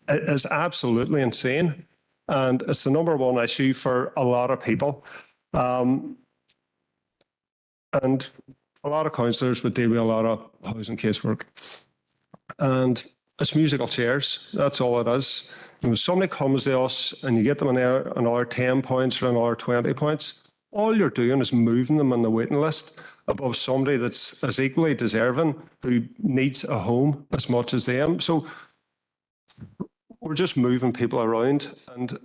is absolutely insane. And it's the number one issue for a lot of people. And a lot of councillors would deal with a lot of housing casework. And it's musical chairs. That's all it is. When somebody comes to us and you get them another 10 points or another 20 points, all you're doing is moving them on the waiting list above somebody that's as equally deserving, who needs a home as much as them. So we're just moving people around, and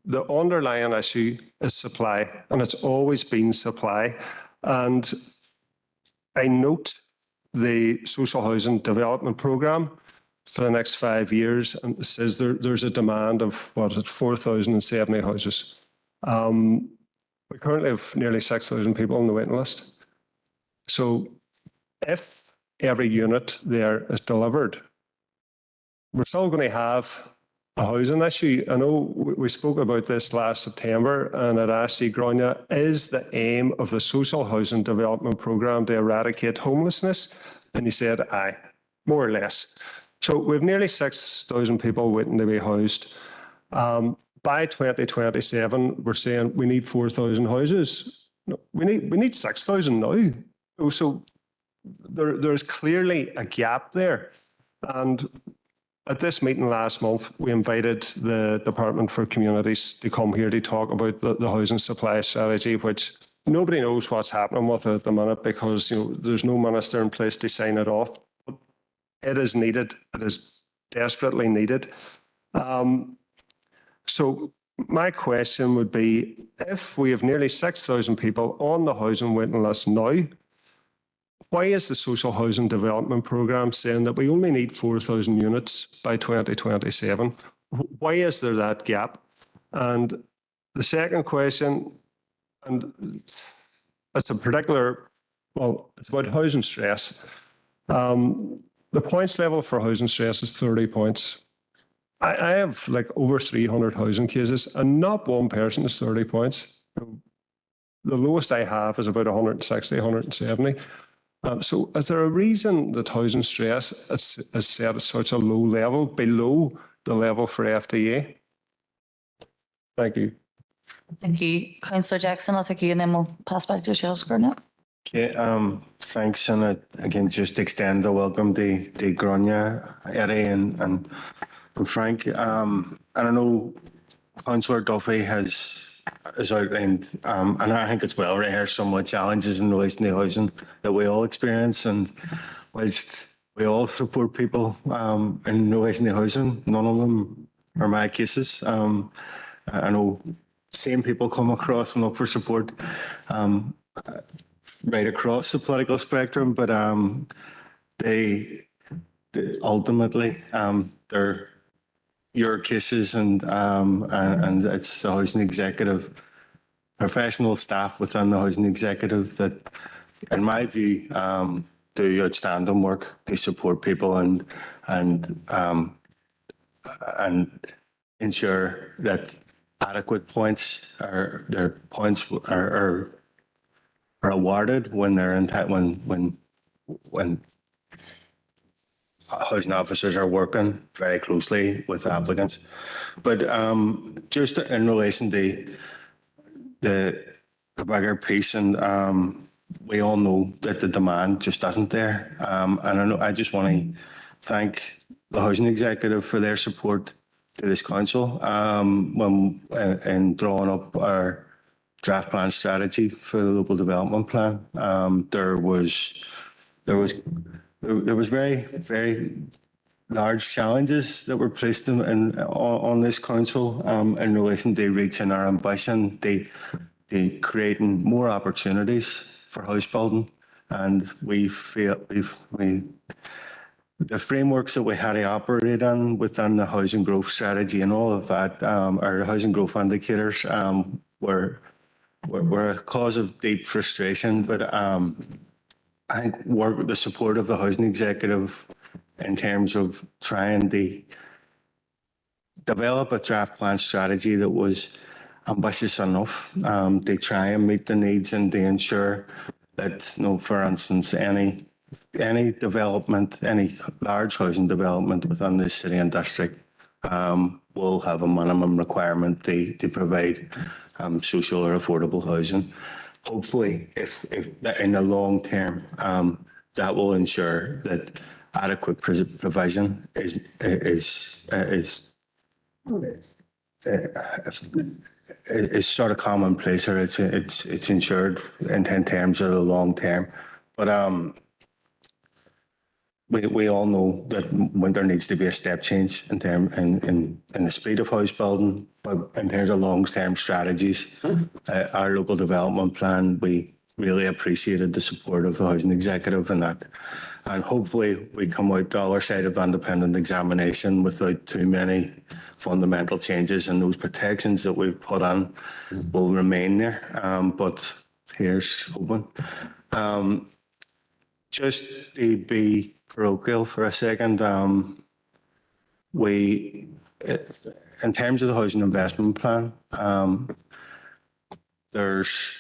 the underlying issue is supply, and it's always been supply. And I note the social housing development programme for the next 5 years, and it says there's a demand of, 4,070 houses. We currently have nearly 6,000 people on the waiting list. So if every unit there is delivered, we're still going to have a housing issue. I know we spoke about this last September, and I'd asked you, Grania, is the aim of the social housing development programme to eradicate homelessness? And you said, aye, more or less. So we have nearly 6,000 people waiting to be housed. By 2027, we're saying we need 4,000 houses. No, we need 6,000 now. So there's clearly a gap there. And at this meeting last month, we invited the Department for Communities to come here to talk about the housing supply strategy, which nobody knows what's happening with it at the minute because there's no minister in place to sign it off. It is needed. It is desperately needed. So my question would be, if we have nearly 6,000 people on the housing waiting list now, why is the social housing development programme saying that we only need 4,000 units by 2027? Why is there that gap? And the second question, and it's a particular, it's about housing stress. The points level for housing stress is 30 points. I have like over 300 housing cases and not one person is 30 points. The lowest I have is about 160, 170. So is there a reason that housing stress is set at such a low level, below the level for FDA? Thank you. Thank you. Councillor Jackson, I'll take you and then we'll pass back to yourselves, Gordon. Okay, thanks, and again, just extend the welcome to Grania, Eddie and Frank. And I know Councillor Duffy has outlined, and I think it's well rehearsed, some of the challenges in relation to housing that we all experience. And whilst we all support people in relation to housing, none of them are my cases. I know same people come across and look for support right across the political spectrum, but they ultimately they're your cases, and it's the housing executive, professional staff within the housing executive that, in my view, do outstanding work to support people and ensure that adequate points are awarded when they're when when housing officers are working very closely with applicants. But just in relation to the bigger piece, and we all know that the demand just isn't there. And I just want to thank the housing executive for their support to this council when in drawing up our draft plan strategy for the local development plan. There was very large challenges that were placed on this council in relation to reaching our ambition, the creating more opportunities for house building, and we feel the frameworks that we had to operate in within the housing growth strategy and all of that, our housing growth indicators were a cause of deep frustration. But I think the support of the housing executive in terms of trying to develop a draft plan strategy that was ambitious enough to try and meet the needs and to ensure that, for instance, any development, any large housing development within this city and district will have a minimum requirement to provide social or affordable housing. Hopefully, if in the long term, that will ensure that adequate provision is sort of commonplace, or it's ensured in terms of the long term. But we all know that when there needs to be a step change in the speed of house building, but in terms of long-term strategies, our local development plan, we really appreciated the support of the housing executive in that. And hopefully we come out the other side of independent examination without too many fundamental changes, and those protections that we've put on will remain there. But here's hoping. Just to be parochial for a second, we, in terms of the housing investment plan, there's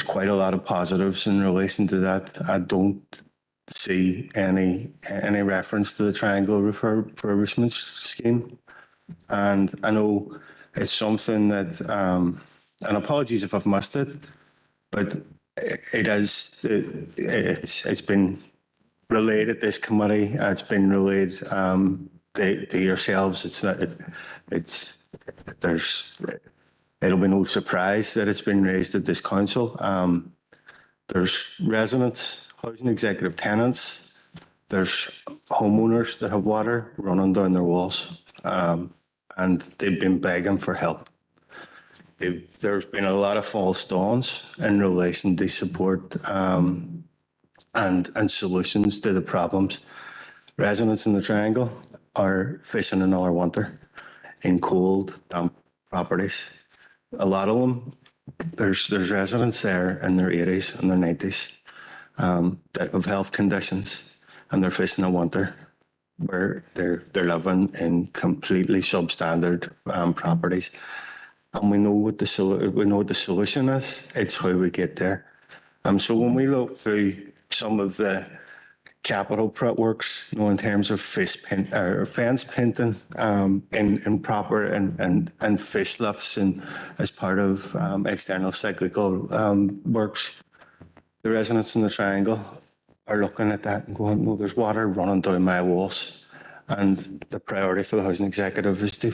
quite a lot of positives in relation to that. I don't see any reference to the triangle refurbishment scheme, and I know it's something that, and apologies if I've missed it, but it's been relayed at this committee. It's been relayed to yourselves. It'll be no surprise that it's been raised at this council. There's residents, housing executive tenants, there's homeowners that have water running down their walls, and they've been begging for help. There's been a lot of false dawns in relation to support and solutions to the problems. Residents in the Triangle are facing another winter in cold, damp properties. A lot of them, there's residents there in their 80s and their 90s that have health conditions, and they're facing a winter where they're living in completely substandard properties. And we know what the solution is. It's how we get there. So when we look through some of the capital works, in terms of fence painting in proper and facelifts and as part of external cyclical works, the residents in the Triangle are looking at that and going, no, there's water running down my walls. And the priority for the housing executive is to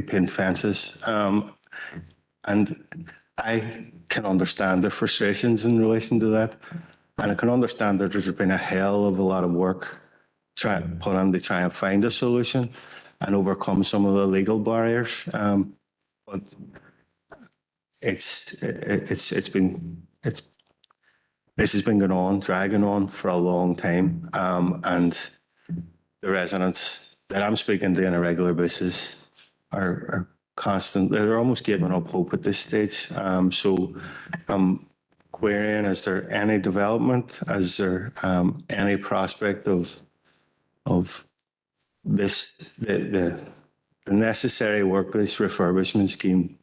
paint fences. And I can understand their frustrations in relation to that. And I can understand that there's been a hell of a lot of work put on to try and find a solution and overcome some of the legal barriers. But this has been going on, dragging on for a long time. And the residents that I'm speaking to on a regular basis are constantly, they're almost giving up hope at this stage. So I'm querying, is there any development? Is there any prospect of this, the necessary work, this refurbishment scheme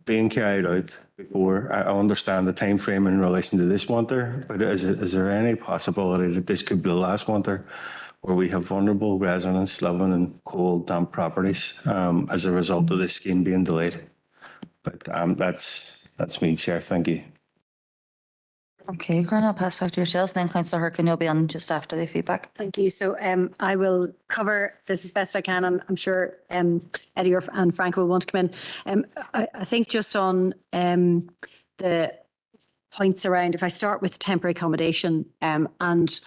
being carried out before. I understand the time frame in relation to this winter, but is there any possibility that this could be the last winter where we have vulnerable residents living in cold, damp properties as a result of this scheme being delayed? But that's me, Chair. Thank you. Okay, Grant, I'll pass back to yourselves. Then Councillor Hirkin, you'll be on just after the feedback. Thank you. So I will cover this as best I can, and I'm sure Eddie and Frank will want to come in. I think just on the points around, if I start with temporary accommodation and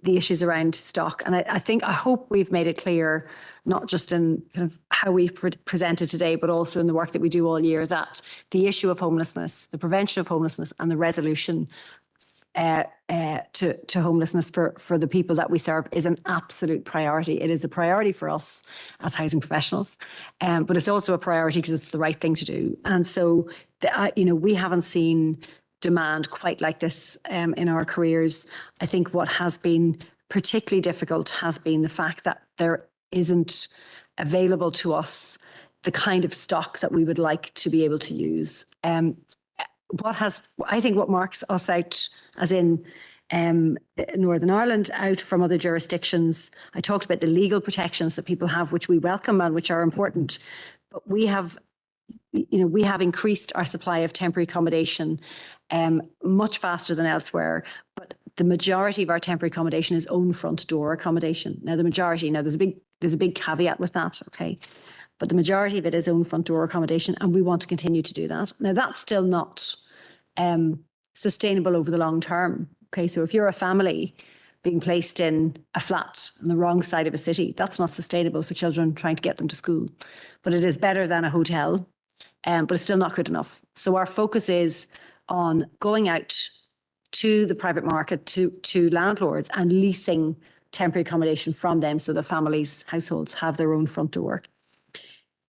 the issues around stock, and I hope we've made it clear, not just in kind of how we've presented today, but also in the work that we do all year, that the issue of homelessness, the prevention of homelessness and the resolution to homelessness for the people that we serve is an absolute priority. It is a priority for us as housing professionals, but it's also a priority because it's the right thing to do. And so, we haven't seen demand quite like this in our careers. I think what has been particularly difficult has been the fact that there isn't available to us the kind of stock that we would like to be able to use. I think what marks us out, as in Northern Ireland, out from other jurisdictions, I talked about the legal protections that people have, which we welcome and which are important, but we have increased our supply of temporary accommodation much faster than elsewhere. But the majority of our temporary accommodation is own front door accommodation. Now, there's a big caveat with that, okay? But the majority of it is own front door accommodation, and we want to continue to do that. Now, that's still not sustainable over the long term, okay? So if you're a family being placed in a flat on the wrong side of a city, that's not sustainable for children trying to get them to school. But it is better than a hotel, but it's still not good enough. So our focus is on going out to the private market, to landlords, and leasing temporary accommodation from them so the families, households have their own front door.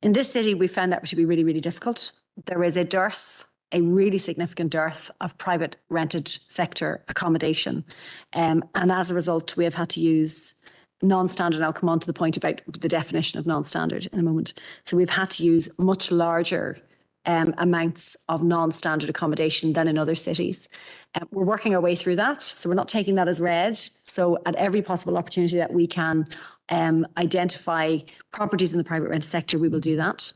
In this city, we found that to be really, really difficult. There is a really significant dearth of private rented sector accommodation. And as a result, we have had to use non-standard, and I'll come on to the point about the definition of non-standard in a moment. So we've had to use much larger amounts of non-standard accommodation than in other cities. We're working our way through that. So we're not taking that as read. So at every possible opportunity that we can identify properties in the private rent sector, we will do that.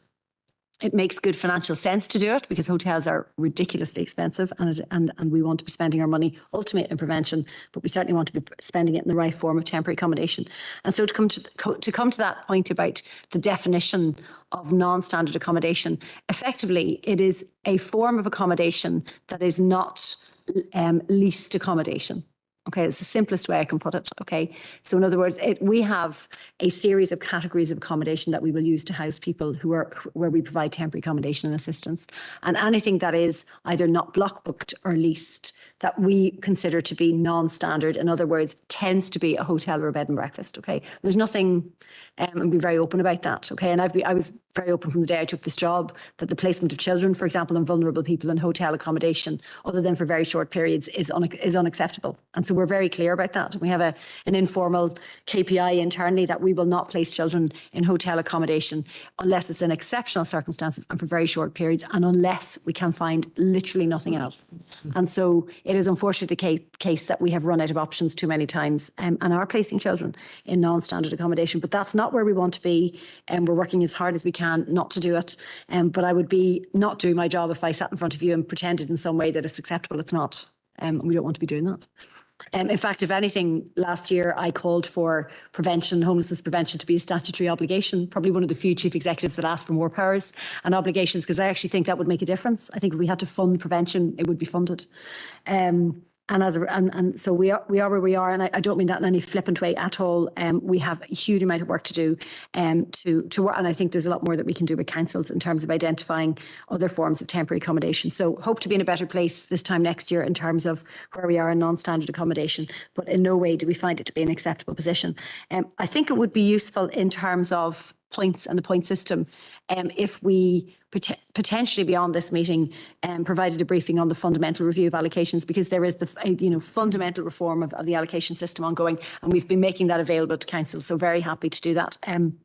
It makes good financial sense to do it because hotels are ridiculously expensive, and we want to be spending our money ultimately in prevention, but we certainly want to be spending it in the right form of temporary accommodation. And so to come to that point about the definition of non-standard accommodation, effectively it is a form of accommodation that is not leased accommodation. Okay, it's the simplest way I can put it. Okay, so in other words, we have a series of categories of accommodation that we will use to house people where we provide temporary accommodation and assistance, and anything that is either not block booked or leased that we consider to be non-standard, in other words, tends to be a hotel or a bed and breakfast. Okay, there's nothing, and be very open about that. Okay, and I was very open from the day I took this job that the placement of children, for example, and vulnerable people in hotel accommodation, other than for very short periods, is unacceptable. And so we're very clear about that. We have an informal KPI internally that we will not place children in hotel accommodation unless it's in exceptional circumstances and for very short periods, and unless we can find literally nothing else. And so it is unfortunately the case that we have run out of options too many times and are placing children in non-standard accommodation. But that's not where we want to be, and we're working as hard as we can not to do it. But I would be not doing my job if I sat in front of you and pretended in some way that it's acceptable. It's not. We don't want to be doing that. In fact, if anything, last year I called for homelessness prevention to be a statutory obligation, probably one of the few chief executives that asked for more powers and obligations, because I actually think that would make a difference. I think if we had to fund prevention, it would be funded. And so we are where we are, and I don't mean that in any flippant way at all. We have a huge amount of work to do to work, and I think there's a lot more that we can do with councils in terms of identifying other forms of temporary accommodation. So hope to be in a better place this time next year in terms of where we are in non-standard accommodation, but in no way do we find it to be an acceptable position. I think it would be useful in terms of points and the point system if we potentially beyond this meeting provided a briefing on the fundamental review of allocations, because there is the fundamental reform of the allocation system ongoing, and we've been making that available to council, so very happy to do that in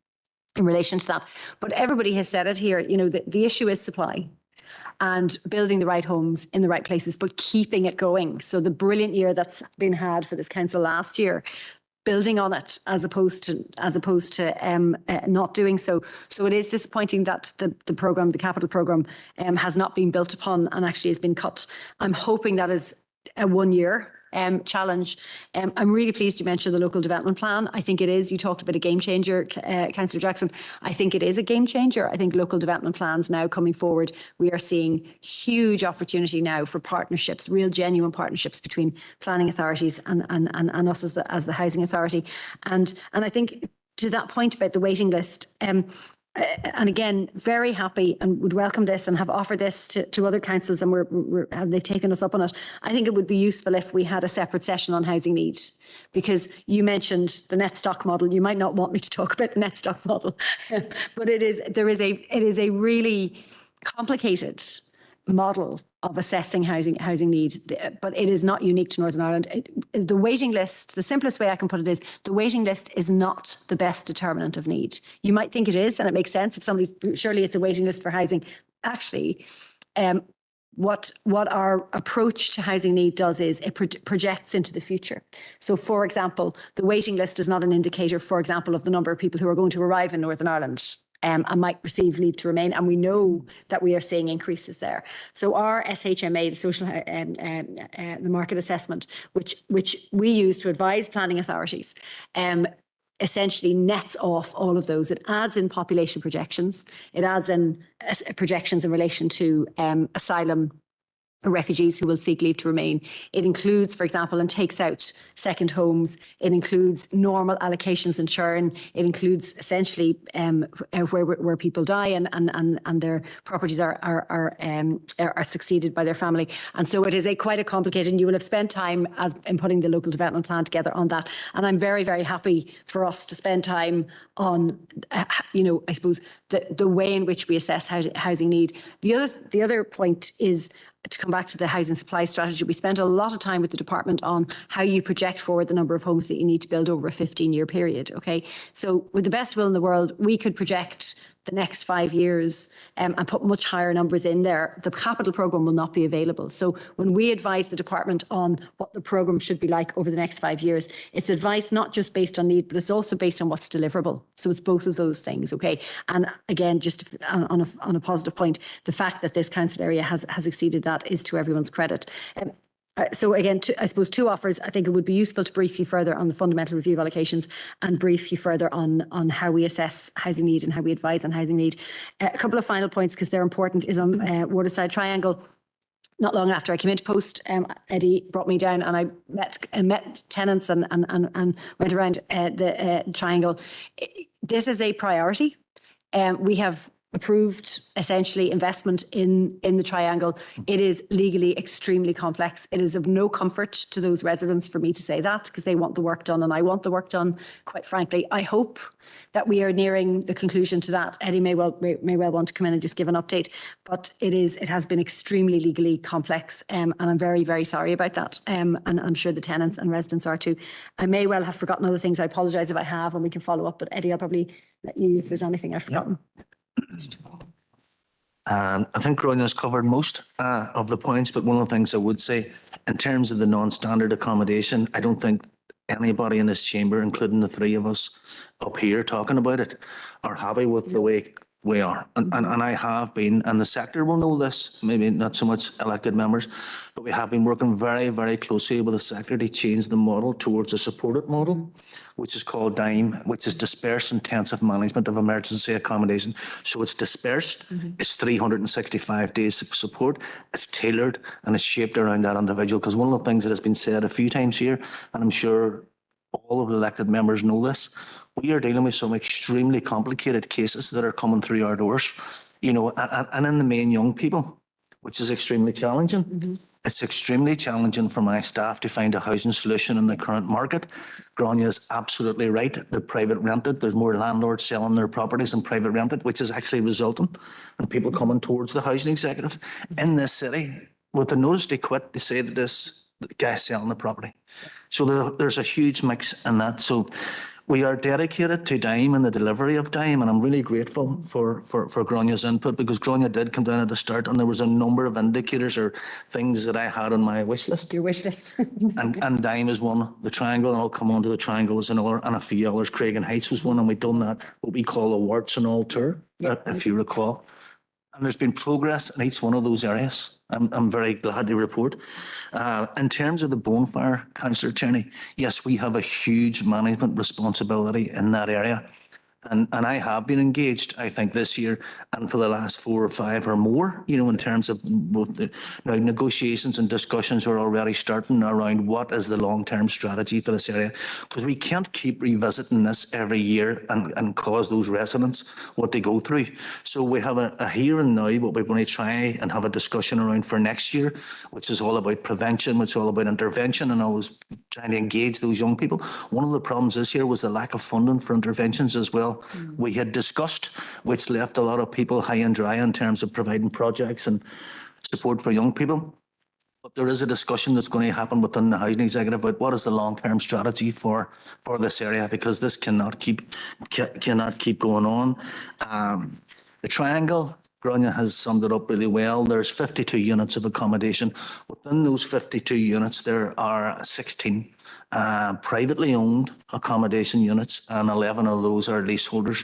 relation to that. But everybody has said it here, the issue is supply. and building the right homes in the right places, but keeping it going. So the brilliant year that's been had for this council last year, building on it as opposed to not doing so. So it is disappointing that the programme, the capital programme, has not been built upon and actually has been cut. I'm hoping that is a 1 year challenge. I'm really pleased you mentioned the local development plan. I think it is. You talked about a game changer, Councillor Jackson. I think it is a game changer. I think local development plans now coming forward, we are seeing huge opportunity now for partnerships, real genuine partnerships between planning authorities and us as the housing authority. And I think to that point about the waiting list, and again, very happy and would welcome this and have offered this to other councils, and they've taken us up on it. I think it would be useful if we had a separate session on housing needs, because you mentioned the net stock model. You might not want me to talk about the net stock model, but it is a really complicated model of assessing housing needs, but it is not unique to Northern Ireland. The waiting list, the simplest way I can put it is, the waiting list is not the best determinant of need. You might think it is, and it makes sense if surely it's a waiting list for housing. Actually, what our approach to housing need does is it projects into the future. So, for example, the waiting list is not an indicator, for example, of the number of people who are going to arrive in Northern Ireland and might receive leave to remain, and we know that we are seeing increases there. So our SHMA, the social the market assessment, which we use to advise planning authorities, essentially nets off all of those. It adds in population projections. It adds in projections in relation to asylum refugees who will seek leave to remain. It includes, for example, and takes out second homes. It includes normal allocations and churn. It includes essentially where people die and their properties are succeeded by their family. And so it is quite a complicated, and you will have spent time in putting the local development plan together on that. And I'm very, very happy for us to spend time on, I suppose, the way in which we assess housing need. The other point is, to come back to the housing supply strategy, we spent a lot of time with the department on how you project forward the number of homes that you need to build over a 15-year period. Okay, so with the best will in the world, we could project the next 5 years and put much higher numbers in there. The capital programme will not be available. So when we advise the department on what the programme should be like over the next 5 years, it's advice not just based on need, but it's also based on what's deliverable. So it's both of those things, okay? And again, just on a positive point, the fact that this council area has exceeded that is to everyone's credit. So again, I suppose two offers. I think it would be useful to brief you further on the fundamental review of allocations and brief you further on how we assess housing need and how we advise on housing need. A couple of final points, because they're important, is on Waterside Triangle. Not long after I came into post, Eddie brought me down and I met tenants and went around the triangle. This is a priority. We have approved essentially investment in the triangle. It is legally extremely complex. It is of no comfort to those residents for me to say that, because they want the work done and I want the work done, quite frankly. I hope that we are nearing the conclusion to that. Eddie may well want to come in and just give an update, but it has been extremely legally complex, and I'm very, very sorry about that. And I'm sure the tenants and residents are too. I may well have forgotten other things. I apologise if I have, and we can follow up. But Eddie, I'll probably let you if there's anything I've forgotten. I think Gronya's covered most of the points, but one of the things I would say, in terms of the non-standard accommodation, I don't think anybody in this chamber, including the three of us up here talking about it, are happy with the way we are. And I have been, and the sector will know this, maybe not so much elected members, but we have been working very, very closely with the sector to change the model towards a supported model, which is called DIME, which is Dispersed Intensive Management of Emergency Accommodation. So it's dispersed, it's 365 days of support, it's tailored and it's shaped around that individual. Because one of the things that has been said a few times here, and I'm sure all of the elected members know this, we are dealing with some extremely complicated cases that are coming through our doors, and in the main young people, which is extremely challenging. It's extremely challenging for my staff to find a housing solution in the current market. Gronya is absolutely right. They're private rented. There's more landlords selling their properties than private rented, which is actually resulting in people coming towards the housing executive in this city with the notice to quit to say that the guy's selling the property. So there's a huge mix in that. So We are dedicated to DIME and the delivery of DIME, and I'm really grateful for Gráinne's input, because Gráinne did come down at the start and there was a number of indicators or things that I had on my wish list. Your wish list. And DIME is one, the Triangle, and I'll come on to the Triangle is another, and a few others. Craig and Heights was one, and we've done that, what we call a warts and all tour, if you recall. And there's been progress in each one of those areas. I'm very glad to report. In terms of the bonfire, Councillor Tierney, yes, we have a huge management responsibility in that area. And I have been engaged, I think, this year and for the last 4 or 5 or more, you know, in terms of both the negotiations and discussions are already starting around what is the long-term strategy for this area. Because we can't keep revisiting this every year and cause those residents what they go through. So we have a here and now, what we're going to try and have a discussion around for next year, which is all about prevention, which is all about intervention and always trying to engage those young people. One of the problems this year was the lack of funding for interventions as well. We had discussed, which left a lot of people high and dry in terms of providing projects and support for young people. But there is a discussion that's going to happen within the Housing Executive about what is the long-term strategy for this area, because this cannot keep going on. The Triangle, Gráinne has summed it up really well. There's 52 units of accommodation. Within those 52 units, there are 16 privately owned accommodation units, and 11 of those are leaseholders.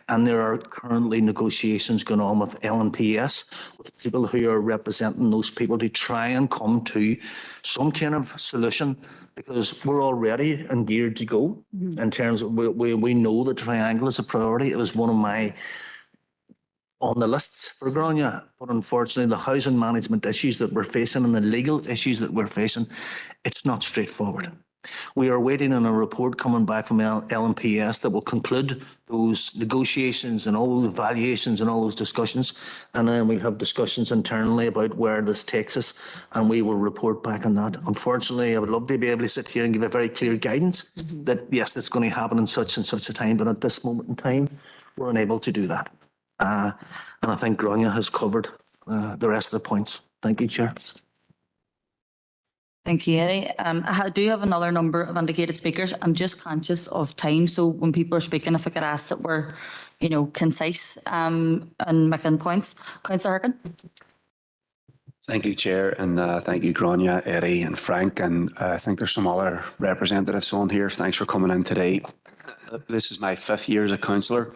And there are currently negotiations going on with LNPS, with people who are representing those people to try and come to some kind of solution, because we're already and geared to go in terms of we know the Triangle is a priority. It was one of my on the lists for Gráinne, but unfortunately the housing management issues that we're facing and the legal issues that we're facing, it's not straightforward. We are waiting on a report coming back from LNPS that will conclude those negotiations and all those valuations and all those discussions, and then we have discussions internally about where this takes us, and we will report back on that. Unfortunately, I would love to be able to sit here and give a very clear guidance that yes, that's going to happen in such and such a time, but at this moment in time, we're unable to do that. And I think Gráinne has covered the rest of the points. Thank you, Chair. Thank you, Eddie. I do have another number of indicated speakers. I'm just conscious of time, so when people are speaking, if I could ask that we're, concise and making points. Councillor Harkin. Thank you, Chair, and thank you, Gráinne, Eddie and Frank, and I think there's some other representatives on here. Thanks for coming in today. This is my 5th year as a councillor,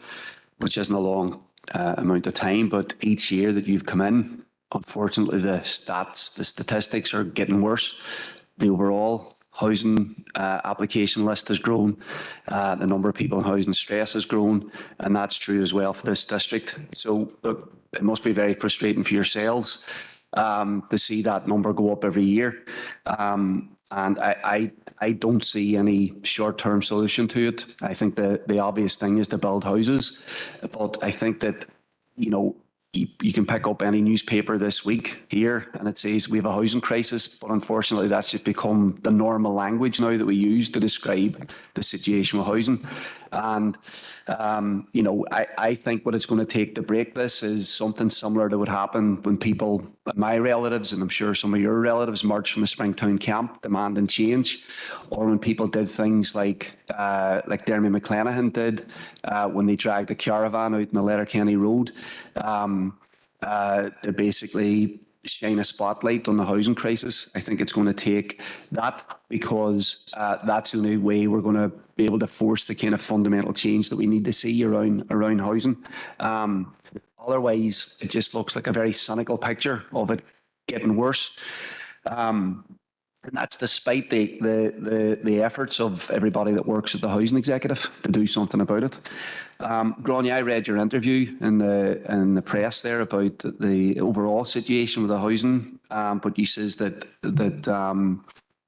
which isn't a long amount of time, but each year that you've come in, unfortunately, the statistics are getting worse. The overall housing application list has grown. The number of people in housing stress has grown, and that's true as well for this district. So look, it must be very frustrating for yourselves to see that number go up every year. And I don't see any short-term solution to it. I think the obvious thing is to build houses, but I think that, you can pick up any newspaper this week here and it says we have a housing crisis, but unfortunately that's just become the normal language now that we use to describe the situation with housing. And, I think what it's going to take to break this is something similar to what happened when people, my relatives, and I'm sure some of your relatives, marched from the Springtown camp demanding change, or when people did things like Dermy McClenaghan did when they dragged a caravan out in the Letterkenny Road to basically shine a spotlight on the housing crisis. I think it's going to take that, because that's the only way we're going to be able to force the kind of fundamental change that we need to see around housing. Otherwise, it just looks like a very cynical picture of it getting worse. And that's despite the efforts of everybody that works at the Housing Executive to do something about it. Gráinne, I read your interview in the press there about the overall situation with the housing, but you says that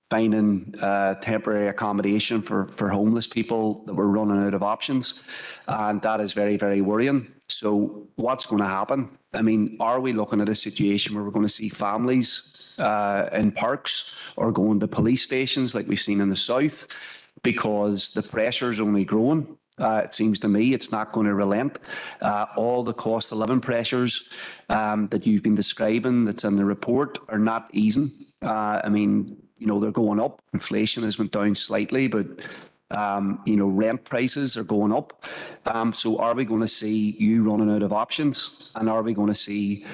finding temporary accommodation for homeless people, that we're running out of options, and that is very, very worrying. So what's going to happen? I mean, are we looking at a situation where we're going to see families in parks or going to police stations like we've seen in the south, because the pressure's only growing? It seems to me it's not going to relent. All the cost of living pressures that you've been describing that's in the report are not easing. I mean, they're going up. Inflation has went down slightly, but Rent prices are going up. So are we going to see you running out of options? And are we going to see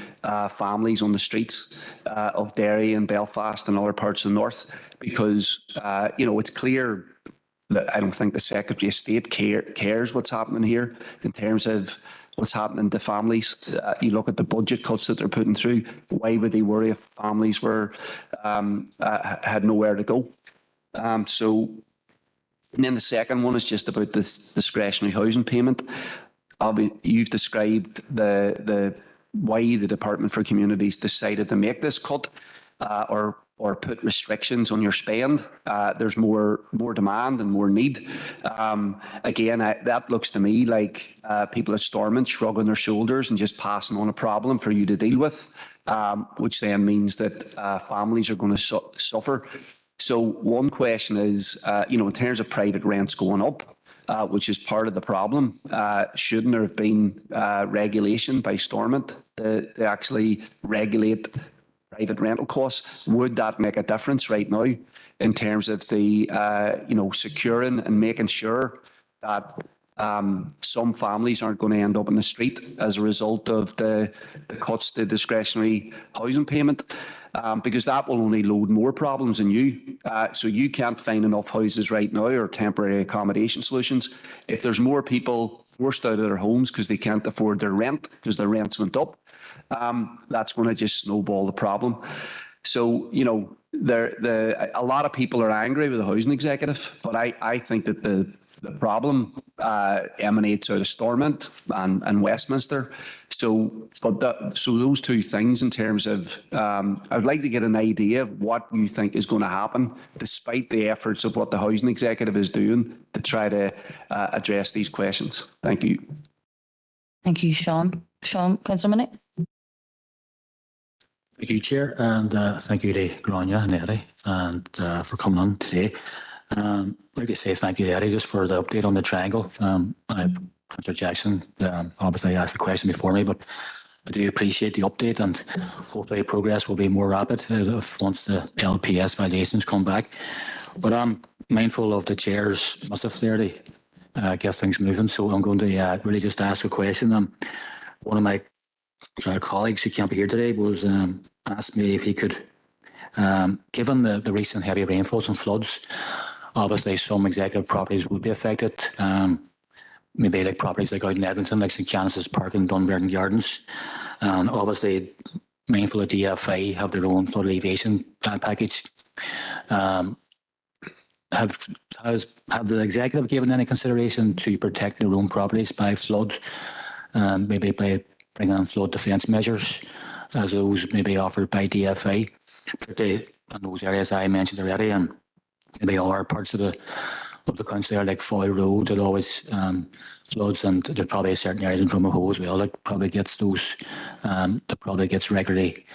families on the streets of Derry and Belfast and other parts of the north? Because, it's clear that I don't think the Secretary of State cares what's happening here in terms of what's happening to families. You look at the budget cuts that they're putting through. Why would they worry if families had nowhere to go? And then the second one is just about this discretionary housing payment. You've described the why the Department for Communities decided to make this cut or put restrictions on your spend. There's more demand and more need. Again, that looks to me like people at Stormont shrugging their shoulders and just passing on a problem for you to deal with, which then means that families are going to suffer. So one question is, in terms of private rents going up, which is part of the problem, shouldn't there have been regulation by Stormont to actually regulate private rental costs? Would that make a difference right now in terms of the, securing and making sure that some families aren't going to end up in the street as a result of the cuts to discretionary housing payment? Because that will only load more problems on you. So you can't find enough houses right now or temporary accommodation solutions. If there's more people forced out of their homes because they can't afford their rent because their rents went up, that's going to just snowball the problem. So, a lot of people are angry with the housing executive, but I think that the problem emanates out of Stormont and Westminster. So those two things in terms of, I'd like to get an idea of what you think is going to happen, despite the efforts of what the housing executive is doing to try to address these questions. Thank you. Thank you, Sean. Councillor Minnick. Thank you, Chair, and thank you to Grania and Eddie and for coming on today. I'd like to say thank you to Eddie just for the update on the triangle. Councillor Jackson obviously asked the question before me, but I do appreciate the update, and hopefully progress will be more rapid once the LPS validations come back. But I'm mindful of the Chair's massive clarity, get things moving, so I'm going to really just ask a question. One of my colleagues who can't be here today was asked me if he could, given the recent heavy rainfalls and floods, obviously some executive properties would be affected, maybe like properties like out in Edmonton, like St. Canice's Park and Dunverton Gardens. And obviously, mindful of DFI have their own flood alleviation package. Have the executive given any consideration to protect their own properties by flood, maybe by bringing on flood defence measures, as those may be offered by DFI, particularly in those areas I mentioned already, and maybe other parts of the council there, like Foy Road, that always floods, and there's probably certain areas in Drumahoe as well that probably gets those, that probably gets regularly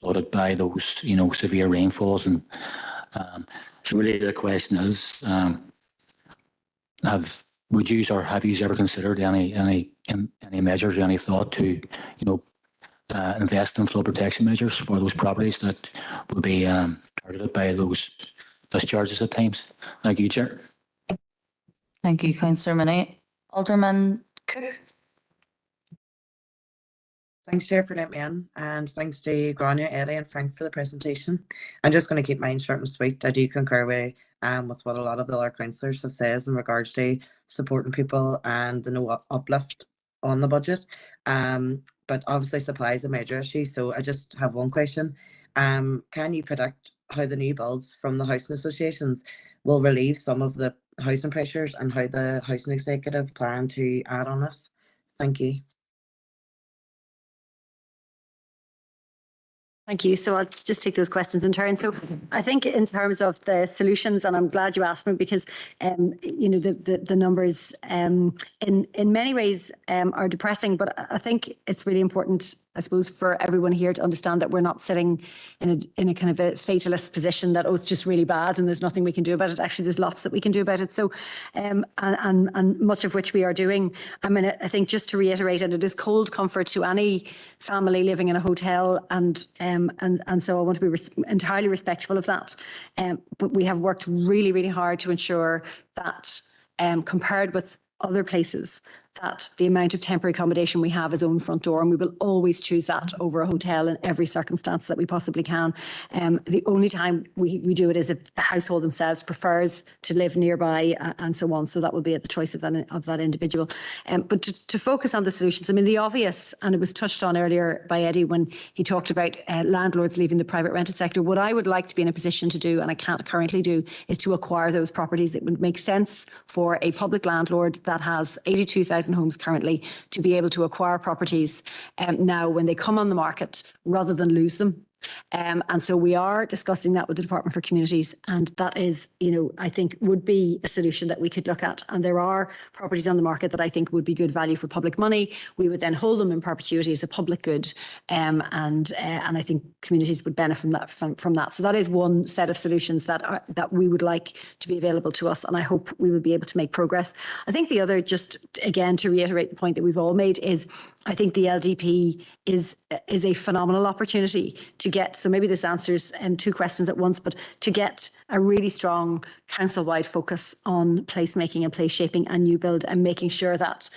flooded by those, severe rainfalls. And so really the question is, have you ever considered any measures, any thought to, invest in flood protection measures for those properties that will be targeted by those discharges at times? Thank you, Chair. Thank you, Councillor Minnick. Alderman Cook. Thanks, Chair, for letting me in, and thanks to Grania, Eddie and Frank for the presentation. I'm just going to keep mine short and sweet. I do concur with what a lot of the other councillors have said in regards to supporting people and the no uplift on the budget. But obviously supply is a major issue, so I just have one question. Can you predict how the new builds from the housing associations will relieve some of the housing pressures, and how the housing executive plan to add on this? Thank you. Thank you. So I'll just take those questions in turn. So I think in terms of the solutions, and I'm glad you asked me, because the numbers in many ways are depressing, but I think it's really important I suppose, for everyone here to understand that we're not sitting in a kind of a fatalist position that, oh, it's just really bad and there's nothing we can do about it. Actually, there's lots that we can do about it. So, and much of which we are doing. I mean, I think just to reiterate, and it is cold comfort to any family living in a hotel, and so I want to be entirely respectful of that. But we have worked really, really hard to ensure that, compared with other places, that the amount of temporary accommodation we have is own front door, and we will always choose that over a hotel in every circumstance that we possibly can. The only time we do it is if the household themselves prefers to live nearby, and so on. So that will be at the choice of that individual. But to focus on the solutions, I mean, the obvious, and it was touched on earlier by Eddie when he talked about landlords leaving the private rented sector. What I would like to be in a position to do, and I can't currently do, is to acquire those properties. It would make sense for a public landlord that has 82,000 homes currently to be able to acquire properties now when they come on the market rather than lose them. And so we are discussing that with the Department for Communities, and that is, I think would be a solution that we could look at. And there are properties on the market that I think would be good value for public money. We would then hold them in perpetuity as a public good, and I think communities would benefit from that. So that is one set of solutions that we would like to be available to us, and I hope we will be able to make progress. I think the other, just again to reiterate the point that we've all made, is I think the LDP is a phenomenal opportunity to get, so maybe this answers two questions at once, but to get a really strong council-wide focus on placemaking and place shaping and new build, and making sure that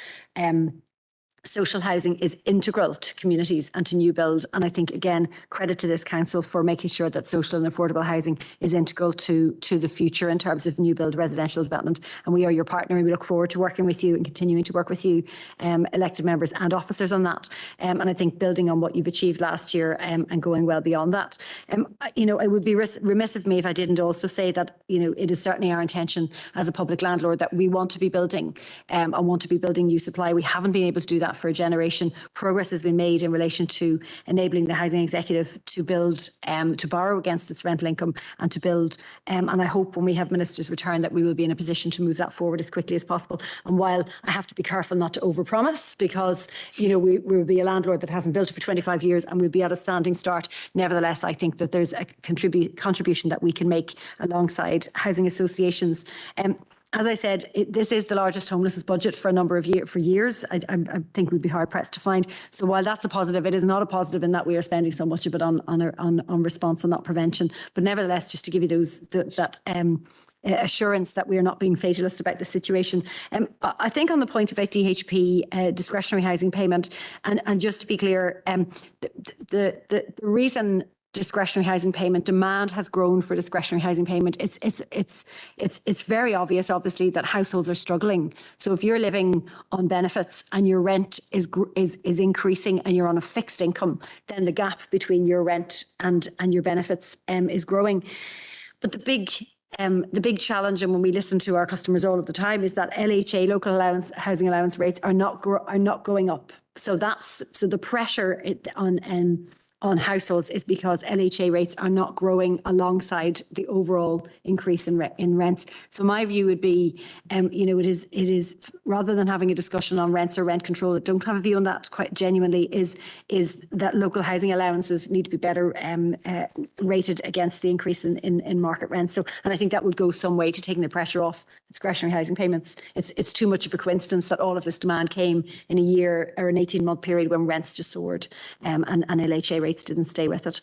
social housing is integral to communities and to new build. And I think, again, credit to this council for making sure that social and affordable housing is integral to the future in terms of new build residential development. And we are your partner, and we look forward to working with you and continuing to work with you, elected members and officers, on that. And I think building on what you've achieved last year, and going well beyond that. It would be remiss of me if I didn't also say that, it is certainly our intention as a public landlord that we want to be building, and want to be building new supply. We haven't been able to do that for a generation. Progress has been made in relation to enabling the housing executive to build, to borrow against its rental income and to build. And I hope when we have ministers return that we will be in a position to move that forward as quickly as possible. And while I have to be careful not to overpromise, because we will be a landlord that hasn't built it for 25 years and we'll be at a standing start, nevertheless I think that there's a contribution that we can make alongside housing associations. As I said, this is the largest homelessness budget for a number of years. I think we'd be hard pressed to find. So while that's a positive, it is not a positive in that we are spending so much of it on response and not prevention. But nevertheless, just to give you that assurance that we are not being fatalist about the situation. I think on the point about DHP, discretionary housing payment, and just to be clear, the reason discretionary housing payment demand has grown for discretionary housing payment, it's very obvious, obviously, that households are struggling. So if you're living on benefits and your rent is increasing and you're on a fixed income, then the gap between your rent and your benefits is growing. But the big challenge, and when we listen to our customers all of the time, is that LHA, local housing allowance rates, are not going up. So the pressure on households is because LHA rates are not growing alongside the overall increase in rents. So my view would be, it is rather than having a discussion on rents or rent control, I don't have a view on that quite genuinely, is that local housing allowances need to be better rated against the increase in market rents. So, and I think that would go some way to taking the pressure off discretionary housing payments. It's too much of a coincidence that all of this demand came in a year or an 18-month period when rents just soared, and LHA rates didn't stay with it.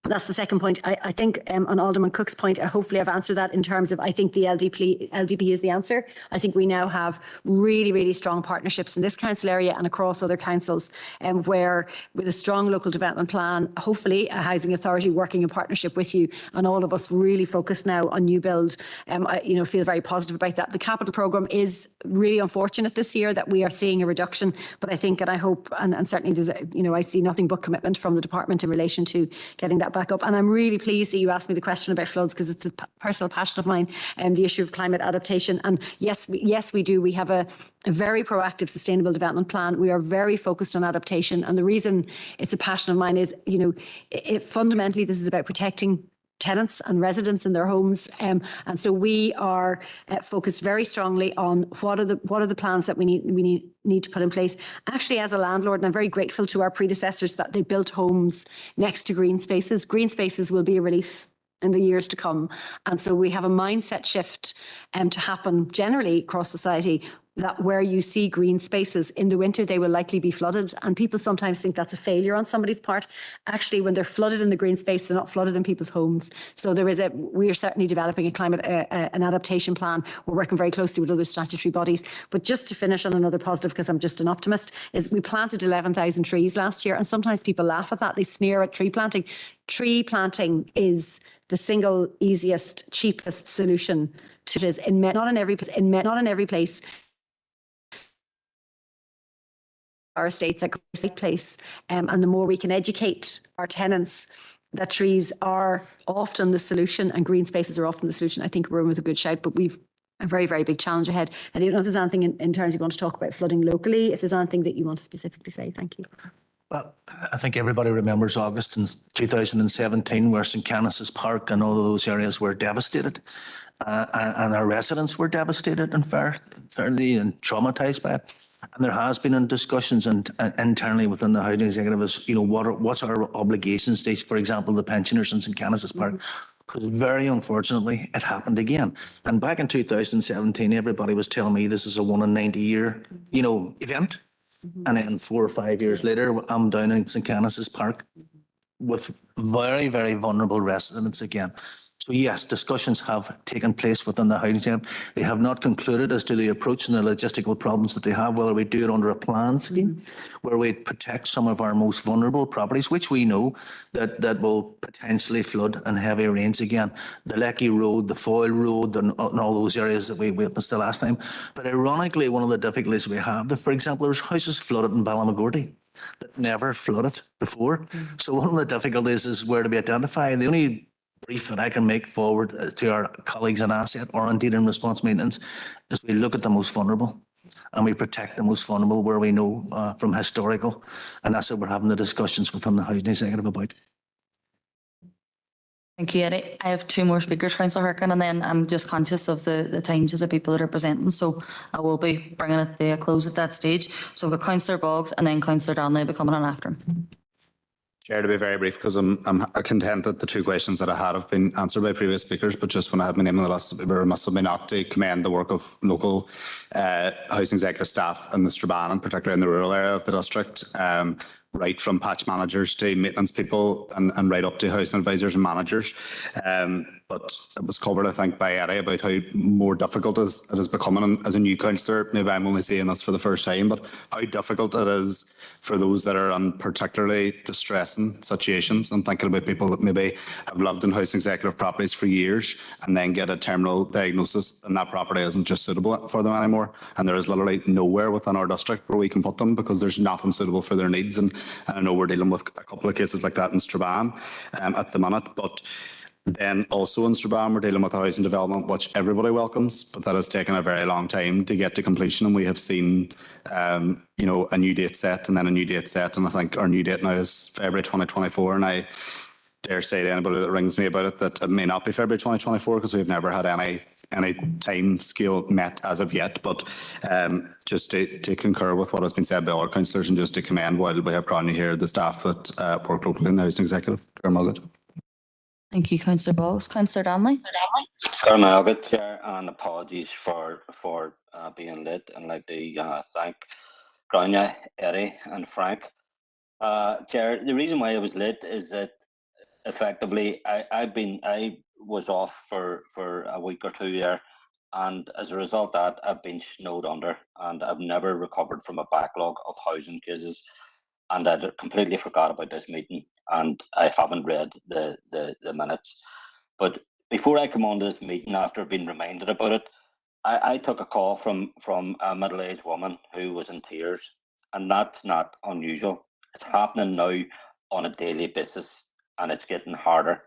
That's the second point. I think on Alderman Cook's point, hopefully I've answered that in terms of, I think the LDP is the answer. I think we now have really, really strong partnerships in this council area and across other councils, where with a strong local development plan, hopefully a housing authority working in partnership with you, and all of us really focused now on new build. I feel very positive about that. The capital programme is really unfortunate this year that we are seeing a reduction, but I think, and I hope, and certainly there's, I see nothing but commitment from the department in relation to getting that back up. And I'm really pleased that you asked me the question about floods, because it's a personal passion of mine, and the issue of climate adaptation. And yes, we do. We have a very proactive sustainable development plan. We are very focused on adaptation. And the reason it's a passion of mine is, fundamentally, this is about protecting tenants and residents in their homes. And so we are focused very strongly on what are the plans that we need to put in place. Actually, as a landlord, and I'm very grateful to our predecessors that they built homes next to green spaces. Green spaces will be a relief in the years to come. And so we have a mindset shift to happen generally across society, that where you see green spaces in the winter, they will likely be flooded. And people sometimes think that's a failure on somebody's part. Actually, when they're flooded in the green space, they're not flooded in people's homes. So we are certainly developing a climate, an adaptation plan. We're working very closely with other statutory bodies. But just to finish on another positive, because I'm just an optimist, is we planted 11,000 trees last year. And sometimes people laugh at that. They sneer at tree planting. Tree planting is the single easiest, cheapest solution to this. Not in every place. Our estates a great place, and the more we can educate our tenants that trees are often the solution and green spaces are often the solution, I think we're in with a good shout. But we've a very, very big challenge ahead. I don't know if there's anything in terms you want to talk about flooding locally, if there's anything that you want to specifically say. Thank you. Well, I think everybody remembers August in 2017 where St. Canice's Park and all of those areas were devastated. And our residents were devastated and fairly and traumatised by it. And there has been discussions and internally within the housing executive is, what's our obligations to, for example, the pensioners in St. Canice's Park. Because very unfortunately, it happened again. And back in 2017, everybody was telling me this is a 1 in 90 year, event. And then 4 or 5 years later, I'm down in St. Canice's Park with very, very vulnerable residents again. So yes, discussions have taken place within the housing executive. They have not concluded as to the approach and the logistical problems that they have, whether we do it under a plan scheme, where we protect some of our most vulnerable properties, which we know that will potentially flood and heavy rains again. The Lecky Road, the Foyle Road, and all those areas that we witnessed the last time. But ironically, one of the difficulties we have, for example, there's houses flooded in Ballamagordy that never flooded before. So one of the difficulties is where to be identified. The only brief that I can make forward to our colleagues in asset or indeed in response maintenance is we look at the most vulnerable and we protect the most vulnerable where we know from historical, and that's what we're having the discussions within the housing executive about. Thank you, Eddie. I have 2 more speakers, Councillor Harkin, and then I'm just conscious of the times of the people that are presenting, so I will be bringing it to a close at that stage. So we've got Councillor Boggs and then Councillor Donnelly will be coming on after him. Chair, to be very brief, because I'm content that the 2 questions that I had have been answered by previous speakers, but just when I had my name on the list, it must have been not to commend the work of local housing executive staff in the Strabane, and particularly in the rural area of the district, right from patch managers to maintenance people and right up to housing advisors and managers. But it was covered, I think, by Eddie about how more difficult it is becoming as a new councillor. Maybe I'm only saying this for the first time, but how difficult it is for those that are in particularly distressing situations. I'm thinking about people that maybe have lived in housing executive properties for years and then get a terminal diagnosis and that property isn't just suitable for them anymore. And there is literally nowhere within our district where we can put them because there's nothing suitable for their needs. And I know we're dealing with a couple of cases like that in Strabane at the minute, but then also in Strabane, we're dealing with a housing development which everybody welcomes, but that has taken a very long time to get to completion. And we have seen, a new date set and then a new date set. And I think our new date now is February 2024. And I dare say to anybody that rings me about it that it may not be February 2024 because we've never had any time scale met as of yet. But just to concur with what has been said by all councillors and just to commend while we have Gráinne here, the staff that work locally in the housing executive. Thank you, Councillor Boggs. Councillor Donnelly. Chair, and apologies for being late, and I'd like to thank Gráinne, Eddie and Frank. Chair, the reason why I was late is that effectively I was off for a week or 2 there, and as a result of that I've been snowed under and I've never recovered from a backlog of housing cases, and I completely forgot about this meeting and I haven't read the minutes. But before I come on to this meeting, after being reminded about it, I took a call from a middle-aged woman who was in tears, and that's not unusual. It's happening now on a daily basis and it's getting harder.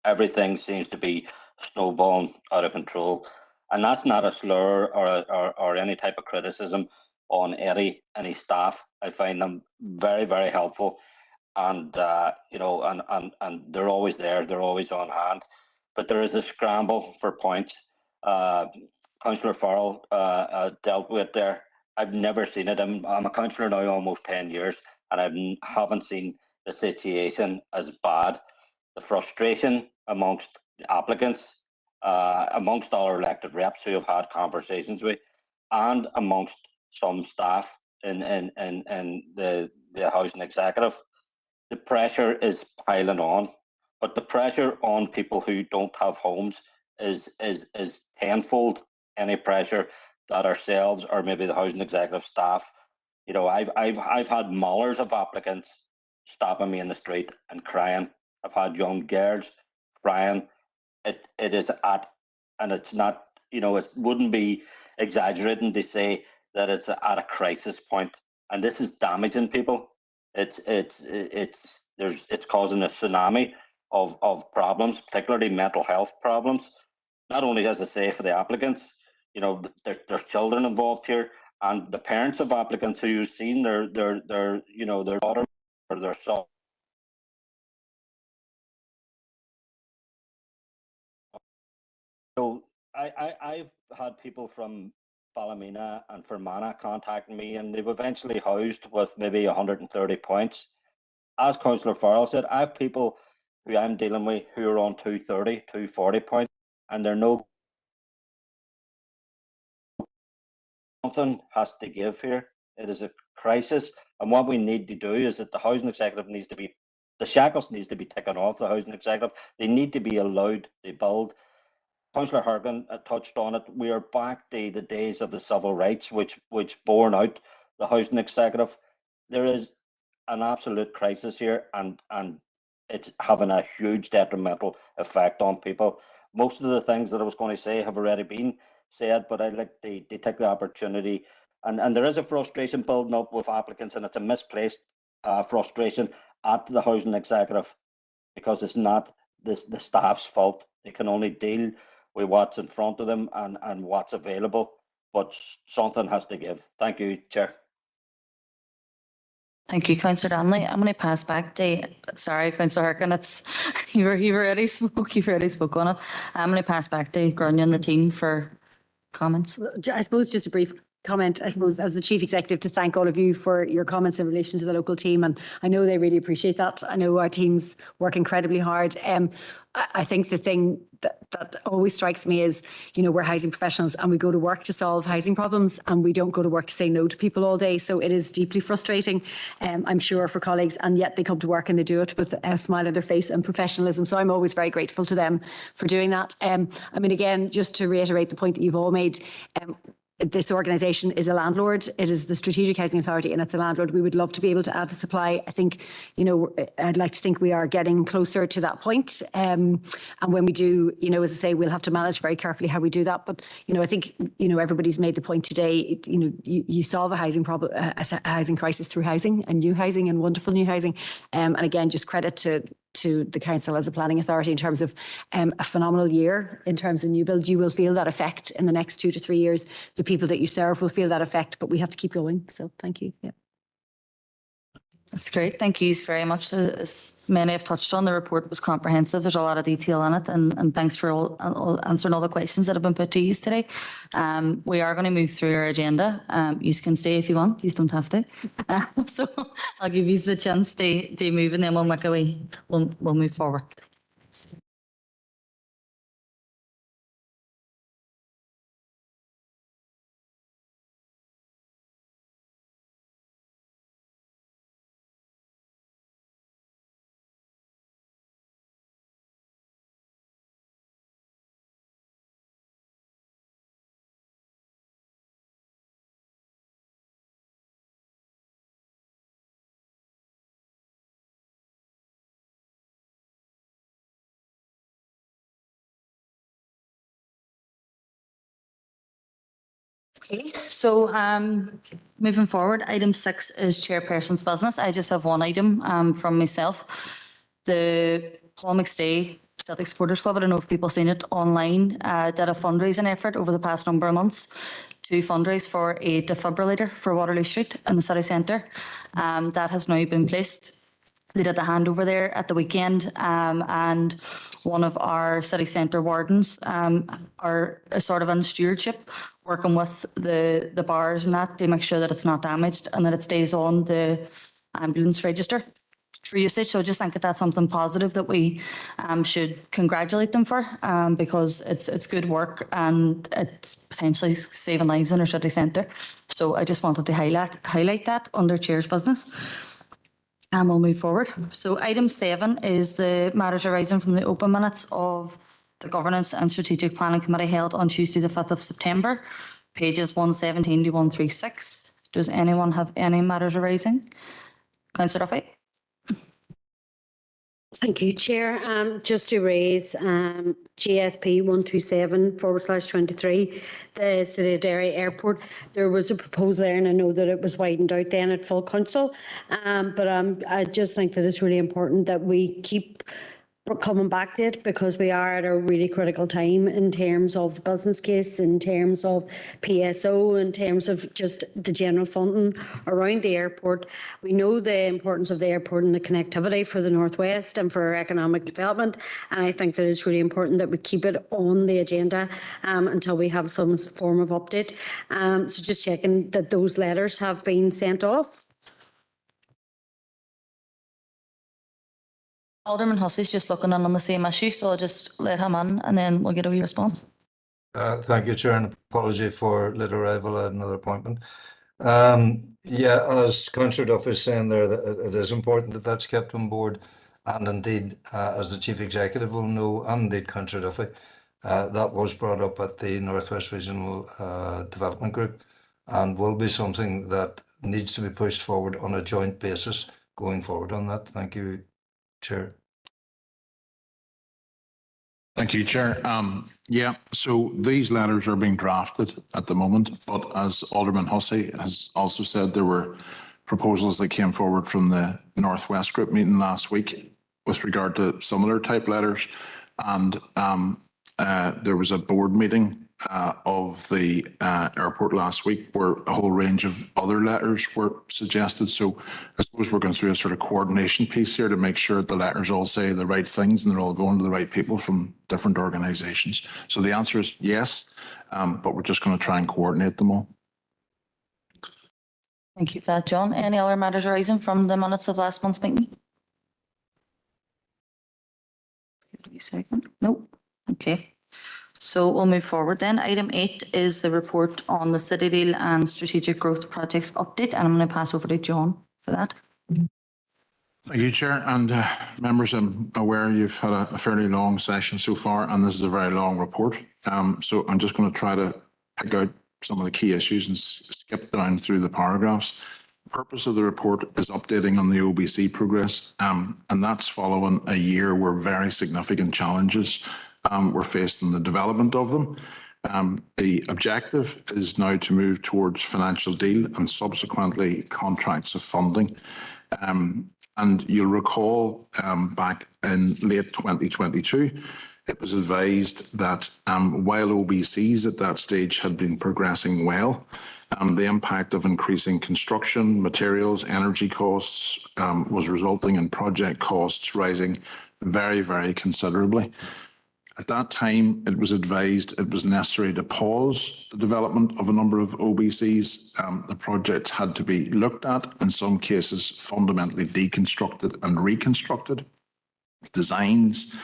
Everything seems to be snowballing out of control, and that's not a slur or any type of criticism on Eddie and his staff. I find them very, very helpful. and you know, and they're always there. They're always on hand. But there is a scramble for points. Councillor Farrell dealt with there. I've never seen it. I'm a councillor now almost 10 years, and I haven't seen the situation as bad. The frustration amongst the applicants, amongst our elected reps who have had conversations with, and amongst some staff in the housing executive. The pressure is piling on, but the pressure on people who don't have homes is tenfold any pressure that ourselves or maybe the housing executive staff. You know, I've had mollers of applicants stopping me in the street and crying. I've had young girls crying. It is at, and it's not, you know, it wouldn't be exaggerating to say that it's at a crisis point, and this is damaging people. It's causing a tsunami of problems, particularly mental health problems. Not only, as I say, for the applicants, you know, there's children involved here, and the parents of applicants who you've seen their you know, their daughter or their son. So I've had people from Ballymena and Fermanagh contacting me, and they've eventually housed with maybe 130 points. As Councillor Farrell said, I have people who I'm dealing with who are on 230, 240 points, and they're no. Something has to give here. It is a crisis, and what we need to do is that the housing executive needs to be, the shackles needs to be taken off the housing executive. They need to be allowed to build. Councillor Harkin touched on it. We are back to the days of the civil rights, which borne out the housing executive. There is an absolute crisis here, and it's having a huge detrimental effect on people. Most of the things that I was going to say have already been said, but I'd like to take the opportunity, and there is a frustration building up with applicants, and it's a misplaced frustration at the housing executive, because it's not the staff's fault. They can only deal with what's in front of them and what's available, but something has to give. Thank you, Chair. Thank you, Councillor Donnelly. I'm going to pass back to, sorry, Councillor Harkin, it's, you've already spoke on it. I'm going to pass back to Grania and the team for comments. I suppose just a brief comment, I suppose, as the Chief Executive, to thank all of you for your comments in relation to the local team. And I know they really appreciate that. I know our teams work incredibly hard. I think the thing that always strikes me is, you know, we're housing professionals and we go to work to solve housing problems, and we don't go to work to say no to people all day. So it is deeply frustrating, I'm sure, for colleagues, and yet they come to work and they do it with a smile on their face and professionalism. So I'm always very grateful to them for doing that. I mean, again, just to reiterate the point that you've all made, this organisation is a landlord. It is the Strategic Housing Authority, and it's a landlord. We would love to be able to add to supply. I think, you know, I'd like to think we are getting closer to that point. And when we do, you know, as I say, we'll have to manage very carefully how we do that. But, you know, I think, you know, everybody's made the point today, you know, you solve a housing problem, a housing crisis through housing and new housing and wonderful new housing. And again, just credit to the council as a planning authority in terms of a phenomenal year in terms of new build. You will feel that effect in the next 2 to 3 years. The people that you serve will feel that effect, but we have to keep going. So thank you. Yeah. That's great. Thank you very much. As many have touched on, the report was comprehensive. There's a lot of detail in it, and thanks for all answering all the questions that have been put to you today. We are going to move through our agenda. You can stay if you want. You don't have to. So I'll give you the chance to move, and then we'll make a way. We'll move forward. Okay, so moving forward, item 6 is chairperson's business. I just have one item from myself. The Paul McStay Celtic Supporters Club, I don't know if people have seen it online, did a fundraising effort over the past number of months to fundraise for a defibrillator for Waterloo Street in the city centre. That has now been placed they did the handover there at the weekend, and one of our city centre wardens are sort of in stewardship, working with the bars and that to make sure that it's not damaged and that it stays on the ambulance register for usage. So I just think that that's something positive that we should congratulate them for, because it's good work and it's potentially saving lives in our city centre. So I just wanted to highlight that under Chair's business. And we'll move forward. So item 7 is the matters arising from the open minutes of the Governance and Strategic Planning Committee held on Tuesday the 5th of September, pages 117 to 136. Does anyone have any matters arising? Councillor Duffy? Thank you, Chair. Just to raise GSP 127/23, the City of Derry Airport. There was a proposal there, and I know that it was widened out then at full council. But I just think that it's really important that we keep coming back to it, because we are at a really critical time in terms of the business case, in terms of PSO, in terms of just the general funding around the airport. We know the importance of the airport and the connectivity for the Northwest and for our economic development, and I think that it's really important that we keep it on the agenda until we have some form of update. So just checking that those letters have been sent off. Alderman Hussey's just looking in on the same issue, so I'll just let him in and then we'll get a wee response. Thank you, Chair, and apology for late arrival at another appointment. Yeah, as Councillor Duff is saying there, that it is important that that's kept on board, and indeed, as the Chief Executive will know, and indeed Councillor Duffy, that was brought up at the Northwest Regional Development Group, and will be something that needs to be pushed forward on a joint basis going forward on that. Thank you, Chair. Thank you, Chair. Yeah, so these letters are being drafted at the moment, but as Alderman Hussey has also said, there were proposals that came forward from the Northwest Group meeting last week with regard to similar type letters, and there was a board meeting of the airport last week where a whole range of other letters were suggested. So I suppose we're going through a sort of coordination piece here to make sure that the letters all say the right things and they're all going to the right people from different organisations. So the answer is yes, but we're just going to try and coordinate them all. Thank you for that, John. Any other matters arising from the minutes of last month's meeting? Give me a second. Nope. Okay. So we'll move forward then. Item 8 is the report on the City Deal and Strategic Growth Projects update, and I'm going to pass over to John for that. Thank you, Chair, and members. I'm aware you've had a fairly long session so far, and this is a very long report. So I'm just going to try to pick out some of the key issues and skip down through the paragraphs. The purpose of the report is updating on the OBC progress, and that's following a year where very significant challenges were faced in the development of them. The objective is now to move towards financial deal and subsequently contracts of funding. And you'll recall back in late 2022, it was advised that while OBCs at that stage had been progressing well, the impact of increasing construction, materials, energy costs was resulting in project costs rising very, very considerably. At that time, it was advised it was necessary to pause the development of a number of OBCs. The projects had to be looked at, in some cases fundamentally deconstructed and reconstructed. Designs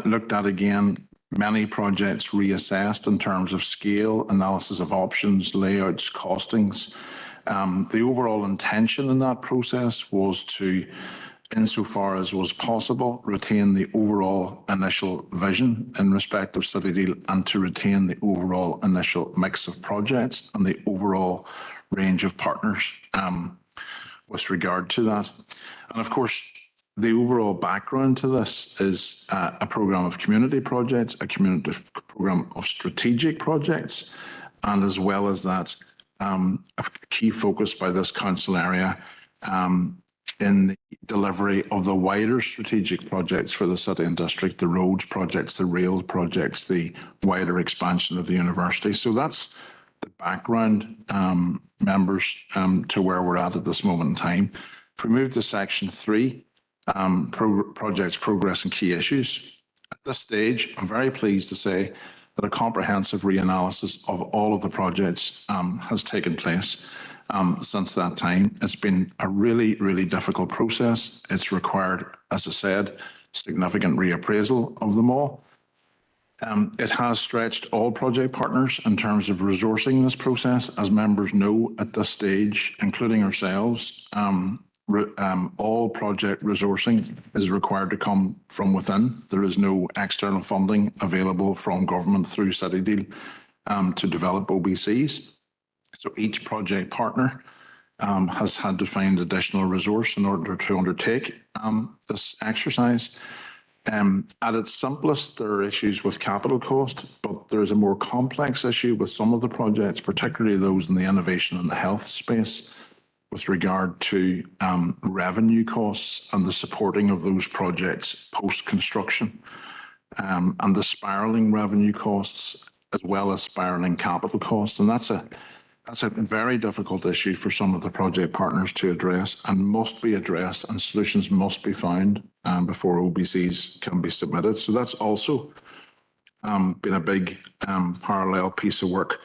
looked at again, many projects reassessed in terms of scale, analysis of options, layouts, costings. The overall intention in that process was to, insofar as was possible, retain the overall initial vision in respect of City Deal and to retain the overall initial mix of projects and the overall range of partners with regard to that. And of course, the overall background to this is a programme of community projects, a community programme of strategic projects, and as well as that, a key focus by this council area in the delivery of the wider strategic projects for the city and district, the roads projects, the rail projects, the wider expansion of the university. So that's the background, members, to where we're at this moment in time. If we move to section 3, project's progress and key issues. At this stage, I'm very pleased to say that a comprehensive reanalysis of all of the projects has taken place since that time. It's been a really, really difficult process. It's required, as I said, significant reappraisal of them all. It has stretched all project partners in terms of resourcing this process. As members know at this stage, including ourselves, all project resourcing is required to come from within. There is no external funding available from government through City Deal to develop OBCs. So each project partner has had to find additional resource in order to undertake this exercise. At its simplest, there are issues with capital cost, but there is a more complex issue with some of the projects, particularly those in the innovation and the health space, with regard to revenue costs and the supporting of those projects post-construction, and the spiralling revenue costs as well as spiralling capital costs. And that's a very difficult issue for some of the project partners to address and must be addressed, and solutions must be found before OBCs can be submitted. So that's also been a big parallel piece of work.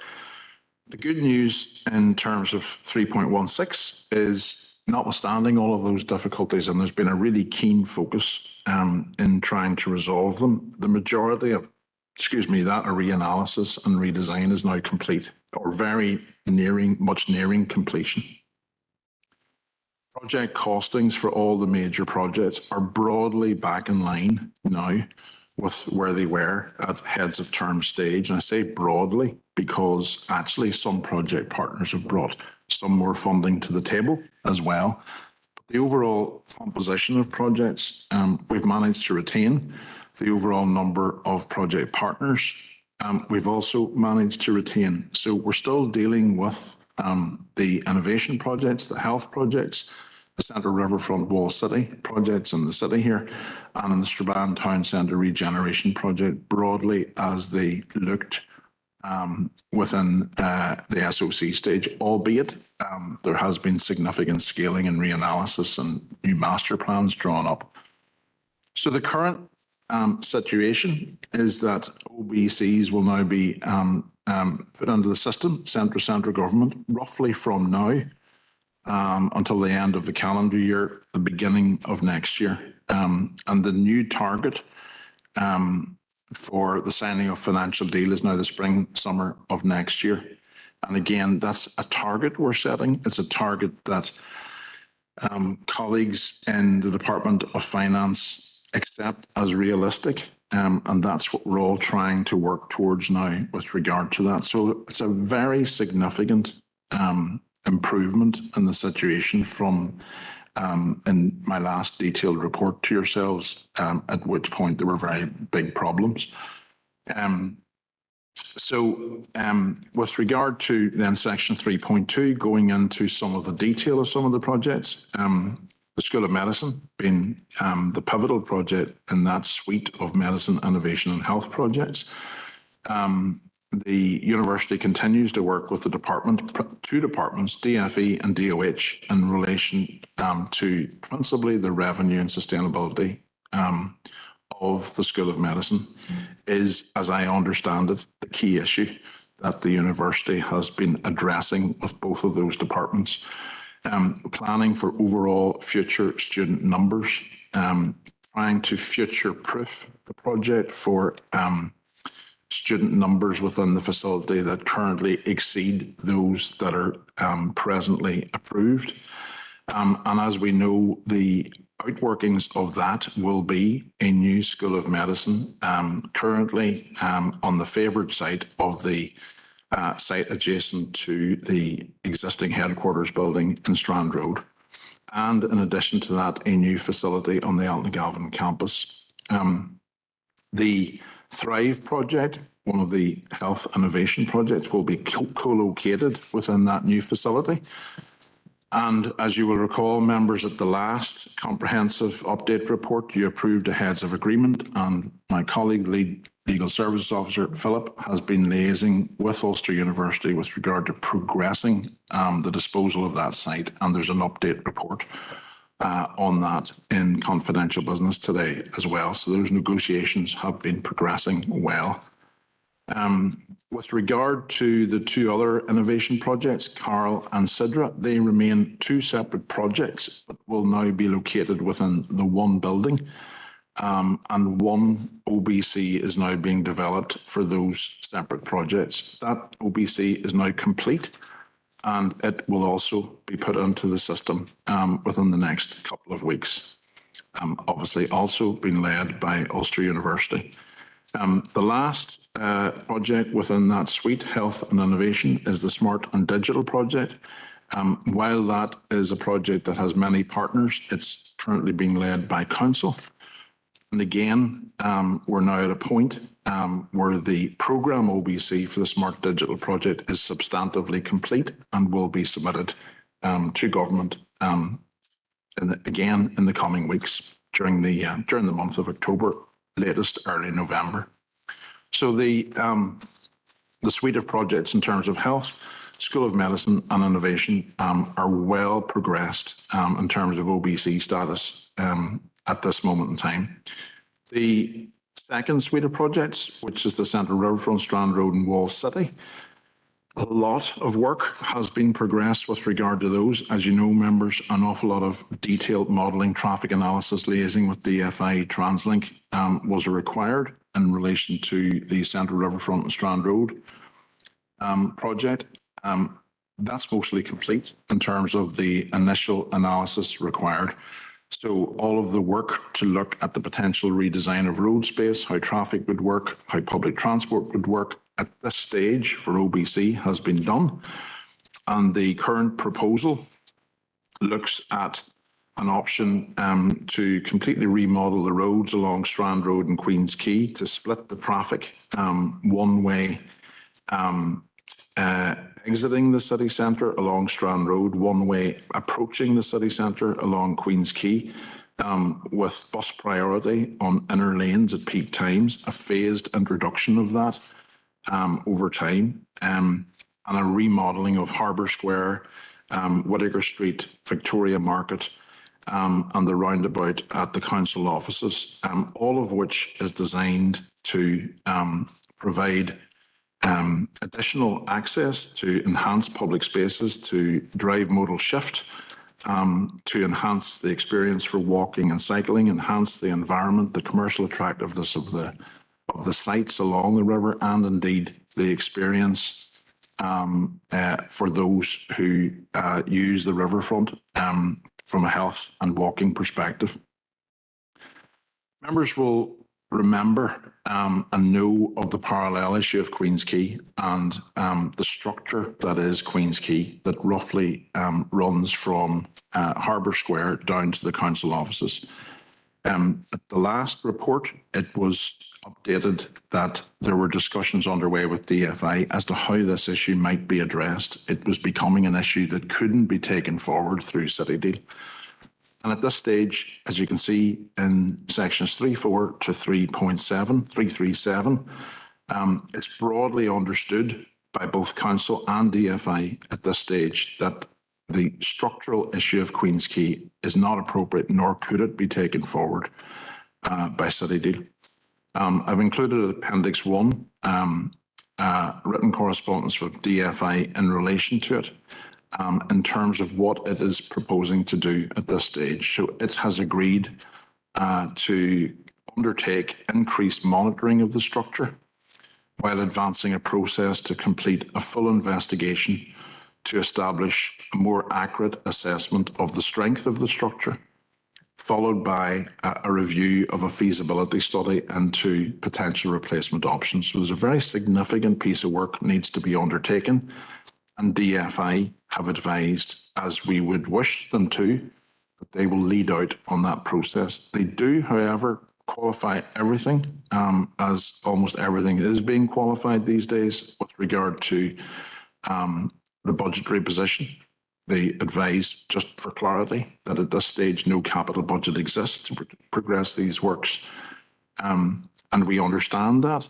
The good news in terms of 3.16 is, notwithstanding all of those difficulties, and there's been a really keen focus in trying to resolve them, the majority of, that reanalysis and redesign is now complete, or much nearing completion. Project costings for all the major projects are broadly back in line now with where they were at heads of term stage. And I say broadly because actually some project partners have brought some more funding to the table as well. But the overall composition of projects, we've managed to retain the overall number of project partners. We've also managed to retain. So we're still dealing with the innovation projects, the health projects, the Centre Riverfront Wall City projects in the city here, and in the Strabane Town Centre Regeneration Project broadly as they looked within the SOC stage, albeit there has been significant scaling and reanalysis and new master plans drawn up. So the current situation is that OBCs will now be put under the system, central government, roughly from now until the end of the calendar year, the beginning of next year. And the new target for the signing of financial deal is now the spring, summer of next year. And again, that's a target we're setting. It's a target that colleagues in the Department of Finance accept as realistic. And that's what we're all trying to work towards now with regard to that. So it's a very significant improvement in the situation from in my last detailed report to yourselves, at which point there were very big problems. With regard to then section 3.2, going into some of the detail of some of the projects, the School of Medicine being the pivotal project in that suite of medicine, innovation and health projects. The university continues to work with the two departments, DFE and DOH, in relation to principally the revenue and sustainability of the School of Medicine is, as I understand it, the key issue that the university has been addressing with both of those departments. Planning for overall future student numbers, trying to future-proof the project for student numbers within the facility that currently exceed those that are presently approved. And as we know, the outworkings of that will be a new School of Medicine, currently on the favoured site of the site adjacent to the existing headquarters building in Strand Road. And in addition to that, a new facility on the Altnagalvin campus. The Thrive project, one of the health innovation projects, will be co-located within that new facility. And as you will recall, members, at the last comprehensive update report, you approved a heads of agreement, and my colleague, Lead Legal Services Officer Philip, has been liaising with Ulster University with regard to progressing the disposal of that site, and there's an update report on that in confidential business today as well. So those negotiations have been progressing well. With regard to the two other innovation projects, Carl and Sidra, they remain two separate projects, but will now be located within the one building. And one OBC is now being developed for those separate projects. That OBC is now complete, and it will also be put into the system within the next couple of weeks. Obviously also being led by Ulster University. The last project within that suite, Health and Innovation, is the Smart and Digital project. While that is a project that has many partners, it's currently being led by Council. And again, we're now at a point where the programme OBC for the Smart Digital project is substantively complete and will be submitted to government again in the coming weeks during the month of October, latest early November. So the suite of projects in terms of health, School of Medicine and Innovation are well progressed in terms of OBC status at this moment in time. The second suite of projects, which is the Central Riverfront, Strand Road and Wall City, a lot of work has been progressed with regard to those. As you know, members, an awful lot of detailed modelling, traffic analysis, liaising with DFI TransLink was required in relation to the Central Riverfront and Strand Road project. That's mostly complete in terms of the initial analysis required. So all of the work to look at the potential redesign of road space, how traffic would work, how public transport would work at this stage for OBC has been done. And the current proposal looks at an option to completely remodel the roads along Strand Road and Queen's Quay to split the traffic one way exiting the city centre along Strand Road, one way approaching the city centre along Queen's Quay, with bus priority on inner lanes at peak times, a phased introduction of that over time, and a remodelling of Harbour Square, Whittaker Street, Victoria Market, and the roundabout at the council offices, all of which is designed to provide additional access to enhance public spaces, to drive modal shift, to enhance the experience for walking and cycling, enhance the environment, the commercial attractiveness of the sites along the river, and indeed the experience for those who use the riverfront from a health and walking perspective. Members will remember and know of the parallel issue of Queen's Quay and the structure that is Queen's Quay that roughly runs from Harbour Square down to the council offices. At the last report, it was updated that there were discussions underway with DFI as to how this issue might be addressed. It was becoming an issue that couldn't be taken forward through City Deal. And at this stage, as you can see in sections 3.4 to 3.37, it's broadly understood by both Council and DFI at this stage that the structural issue of Queen's Quay is not appropriate, nor could it be taken forward by City Deal. I've included Appendix 1, written correspondence with DFI in relation to it, in terms of what it is proposing to do at this stage. So it has agreed to undertake increased monitoring of the structure while advancing a process to complete a full investigation to establish a more accurate assessment of the strength of the structure, followed by a review of a feasibility study into potential replacement options. So there's a very significant piece of work needs to be undertaken, and DFI have advised, as we would wish them to, that they will lead out on that process. They do, however, qualify everything, as almost everything is being qualified these days with regard to the budgetary position. They advise, just for clarity, that at this stage no capital budget exists to progress these works. And we understand that.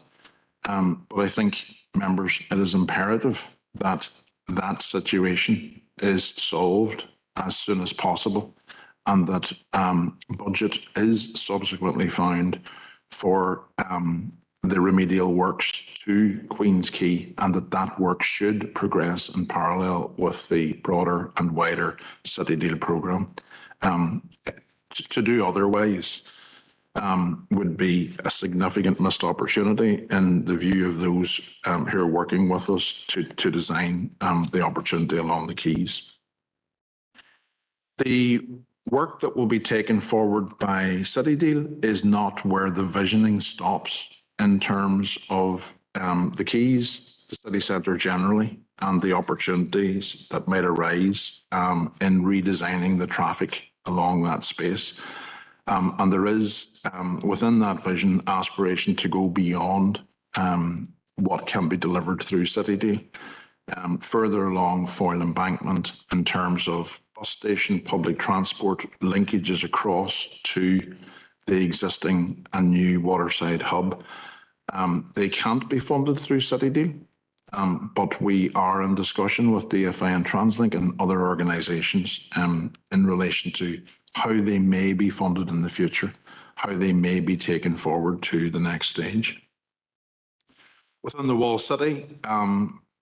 But I think, members, it is imperative that that situation is solved as soon as possible, and that budget is subsequently found for the remedial works to Queen's Quay, and that work should progress in parallel with the broader and wider City Deal programme. To do otherwise would be a significant missed opportunity in the view of those who are working with us to design the opportunity along the quays. The work that will be taken forward by City Deal is not where the visioning stops in terms of the quays, the city centre generally, and the opportunities that might arise in redesigning the traffic along that space. And there is, within that vision, aspiration to go beyond what can be delivered through City Deal, further along Foyle Embankment in terms of bus station, public transport, linkages across to the existing and new waterside hub. They can't be funded through City Deal, but we are in discussion with DFI and TransLink and other organisations in relation to how they may be funded in the future, how they may be taken forward to the next stage. Within the Wall City,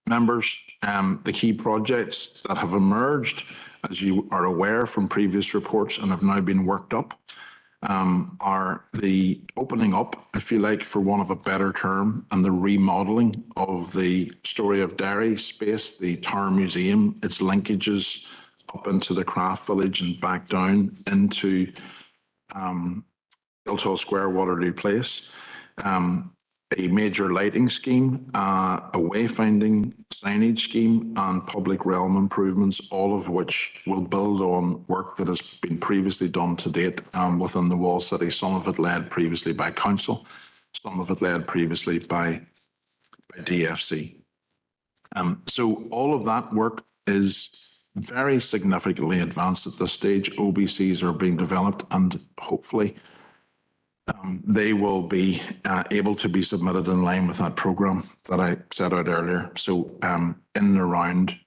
members, the key projects that have emerged, as you are aware from previous reports and have now been worked up, are the opening up, if you like, for want of a better term, and the remodelling of the Story of Derry space, the Tower Museum, its linkages up into the Craft Village and back down into Guildhall Square, Waterloo Place. A major lighting scheme, a wayfinding signage scheme, and public realm improvements, all of which will build on work that has been previously done to date within the Wall City, some of it led previously by council, some of it led previously by DFC. So all of that work is very significantly advanced at this stage. OBCs are being developed, and hopefully they will be able to be submitted in line with that programme that I set out earlier. So in and around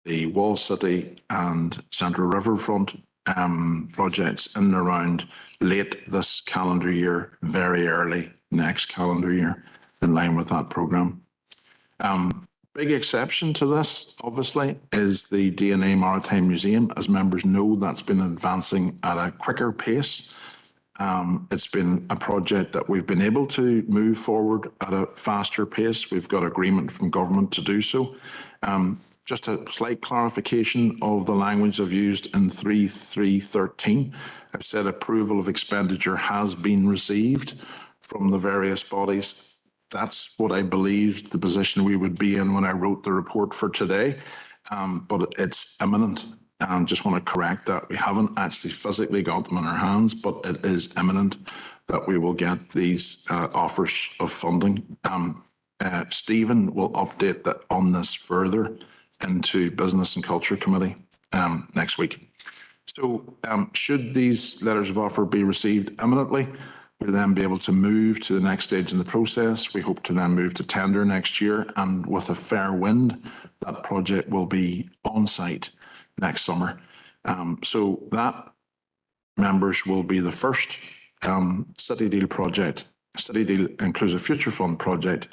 the Wall City and Central Riverfront projects in and around late this calendar year, very early next calendar year, in line with that programme. Big exception to this, obviously, is the DNA Maritime Museum. As members know, that's been advancing at a quicker pace. It's been a project that we've been able to move forward at a faster pace. We've got agreement from government to do so. Just a slight clarification of the language I've used in 3.3.13. I've said approval of expenditure has been received from the various bodies. That's what I believed the position we would be in when I wrote the report for today, but it's imminent. Just want to correct that. We haven't actually physically got them in our hands, but it is imminent that we will get these offers of funding. Stephen will update that on this further into Business and Culture Committee next week. So should these letters of offer be received imminently, we'll then be able to move to the next stage in the process. We hope to then move to tender next year, and with a fair wind, that project will be on site next summer. So that, members, will be the first City Deal project, City Deal Inclusive Future Fund project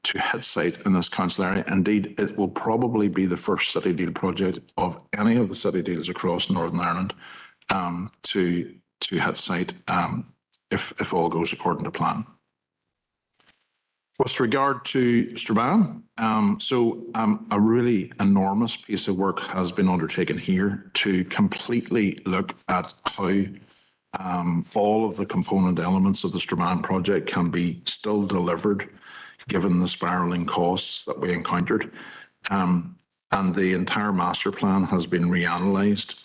to hit site in this council area. Indeed, it will probably be the first City Deal project of any of the City Deals across Northern Ireland to hit site if all goes according to plan. With regard to Strabane, a really enormous piece of work has been undertaken here to completely look at how all of the component elements of the Strabane project can be still delivered given the spiralling costs that we encountered. And the entire master plan has been reanalyzed.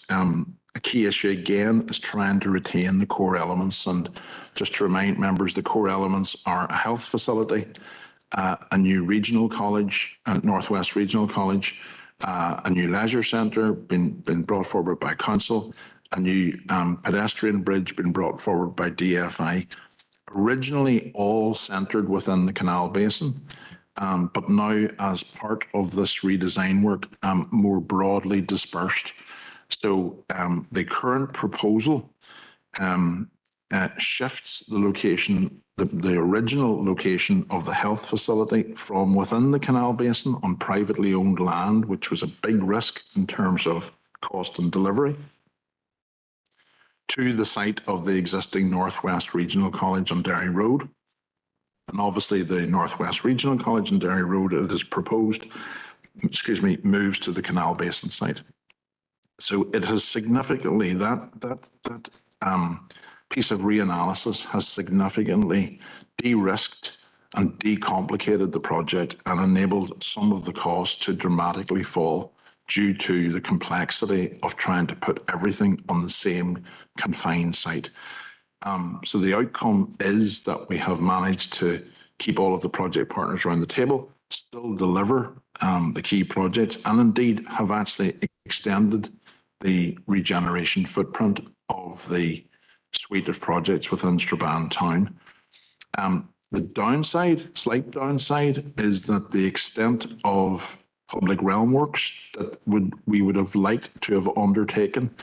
A key issue again is trying to retain the core elements. And just to remind members, the core elements are a health facility, a new regional college, Northwest Regional College, a new leisure centre been brought forward by council, a new pedestrian bridge been brought forward by DFI, originally all centred within the Canal Basin, but now as part of this redesign work, more broadly dispersed So the current proposal shifts the location, the original location of the health facility from within the canal basin on privately owned land, which was a big risk in terms of cost and delivery, to the site of the existing Northwest Regional College on Derry Road. And obviously the Northwest Regional College on Derry Road, it is proposed, moves to the canal basin site. So it has significantly, that piece of reanalysis has significantly de-risked and decomplicated the project and enabled some of the costs to dramatically fall due to the complexity of trying to put everything on the same confined site. So the outcome is that we have managed to keep all of the project partners around the table, still deliver the key projects, and indeed have actually extended the regeneration footprint of the suite of projects within Strabane town. The downside, slight downside, is that the extent of public realm works that we would have liked to have undertaken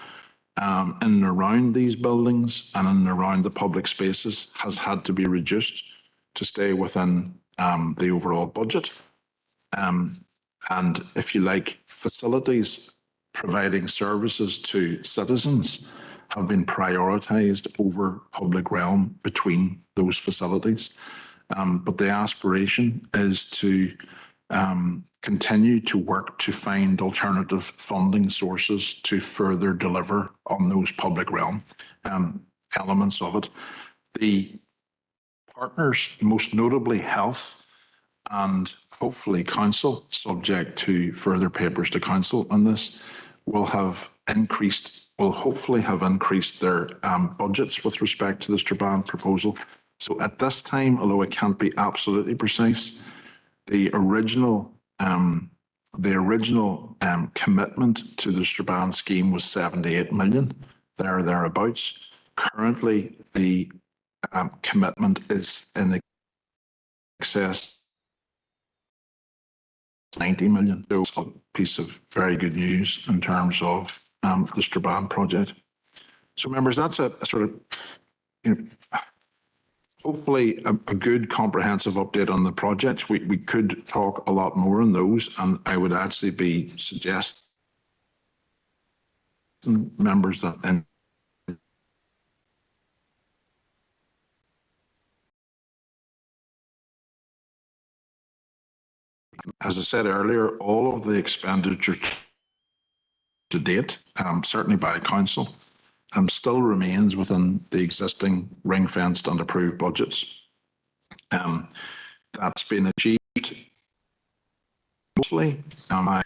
in and around these buildings and in and around the public spaces has had to be reduced to stay within the overall budget. And if you like, facilities providing services to citizens have been prioritised over public realm between those facilities. But the aspiration is to continue to work to find alternative funding sources to further deliver on those public realm elements of it. The partners, most notably health and hopefully council, subject to further papers to council on this, will hopefully have increased their budgets with respect to the Strabane proposal. So at this time, although it can't be absolutely precise, the original commitment to the Strabane scheme was 78 million, thereabouts. Currently, the commitment is in excess 90 million. So it's a piece of very good news in terms of the Strabane project. So members, that's a sort of, hopefully a good comprehensive update on the projects. We could talk a lot more on those, and I would actually be suggesting members that as I said earlier, all of the expenditure to date, certainly by council, still remains within the existing ring-fenced and approved budgets. That's been achieved mostly, as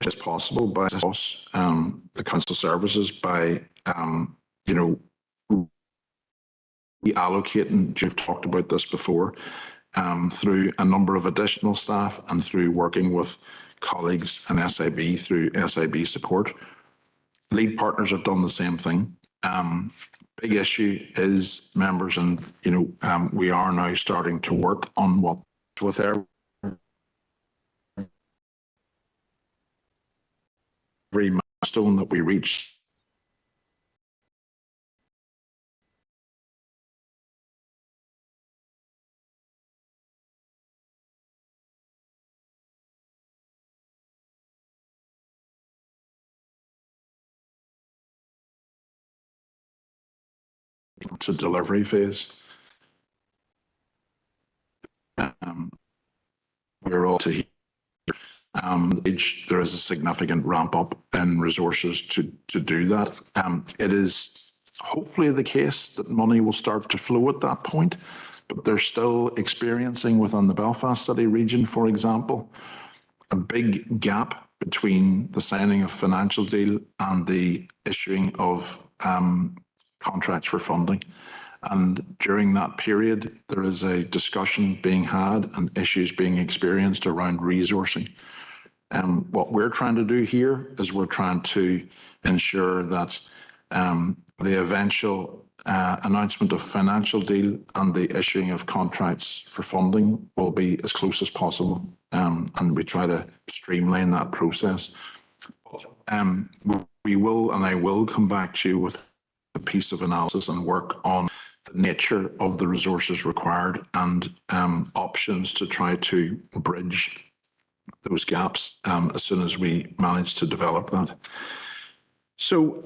as possible by the council services by, reallocating, you've talked about this before, through a number of additional staff and through working with colleagues in SIB through SIB support. Lead partners have done the same thing. Big issue is members, and we are now starting to work on what with every milestone that we reach. To delivery phase. We're all to hear. There is a significant ramp up in resources to do that. It is hopefully the case that money will start to flow at that point, but they're still experiencing within the Belfast City region, for example, a big gap between the signing of financial deal and the issuing of contracts for funding. And during that period, there is a discussion being had and issues being experienced around resourcing. What we're trying to do here is we're trying to ensure that the eventual announcement of financial deal and the issuing of contracts for funding will be as close as possible, and we try to streamline that process. We will, and I will come back to you with a piece of analysis and work on the nature of the resources required and options to try to bridge those gaps as soon as we manage to develop that. So,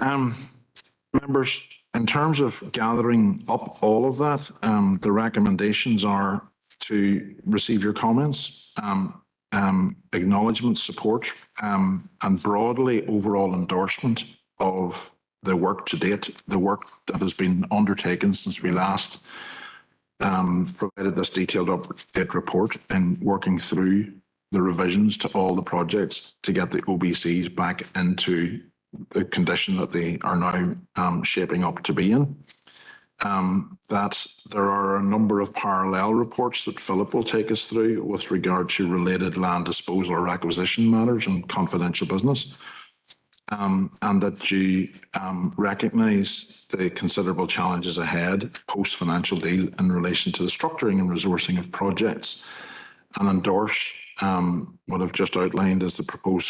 members, in terms of gathering up all of that, the recommendations are to receive your comments, acknowledgement, support, and broadly overall endorsement of the work to date, the work that has been undertaken since we last provided this detailed update report and working through the revisions to all the projects to get the OBCs back into the condition that they are now shaping up to be in. That there are a number of parallel reports that Philip will take us through with regard to related land disposal or acquisition matters and confidential business. And that you recognise the considerable challenges ahead post-financial deal in relation to the structuring and resourcing of projects, and endorse what I've just outlined as the proposed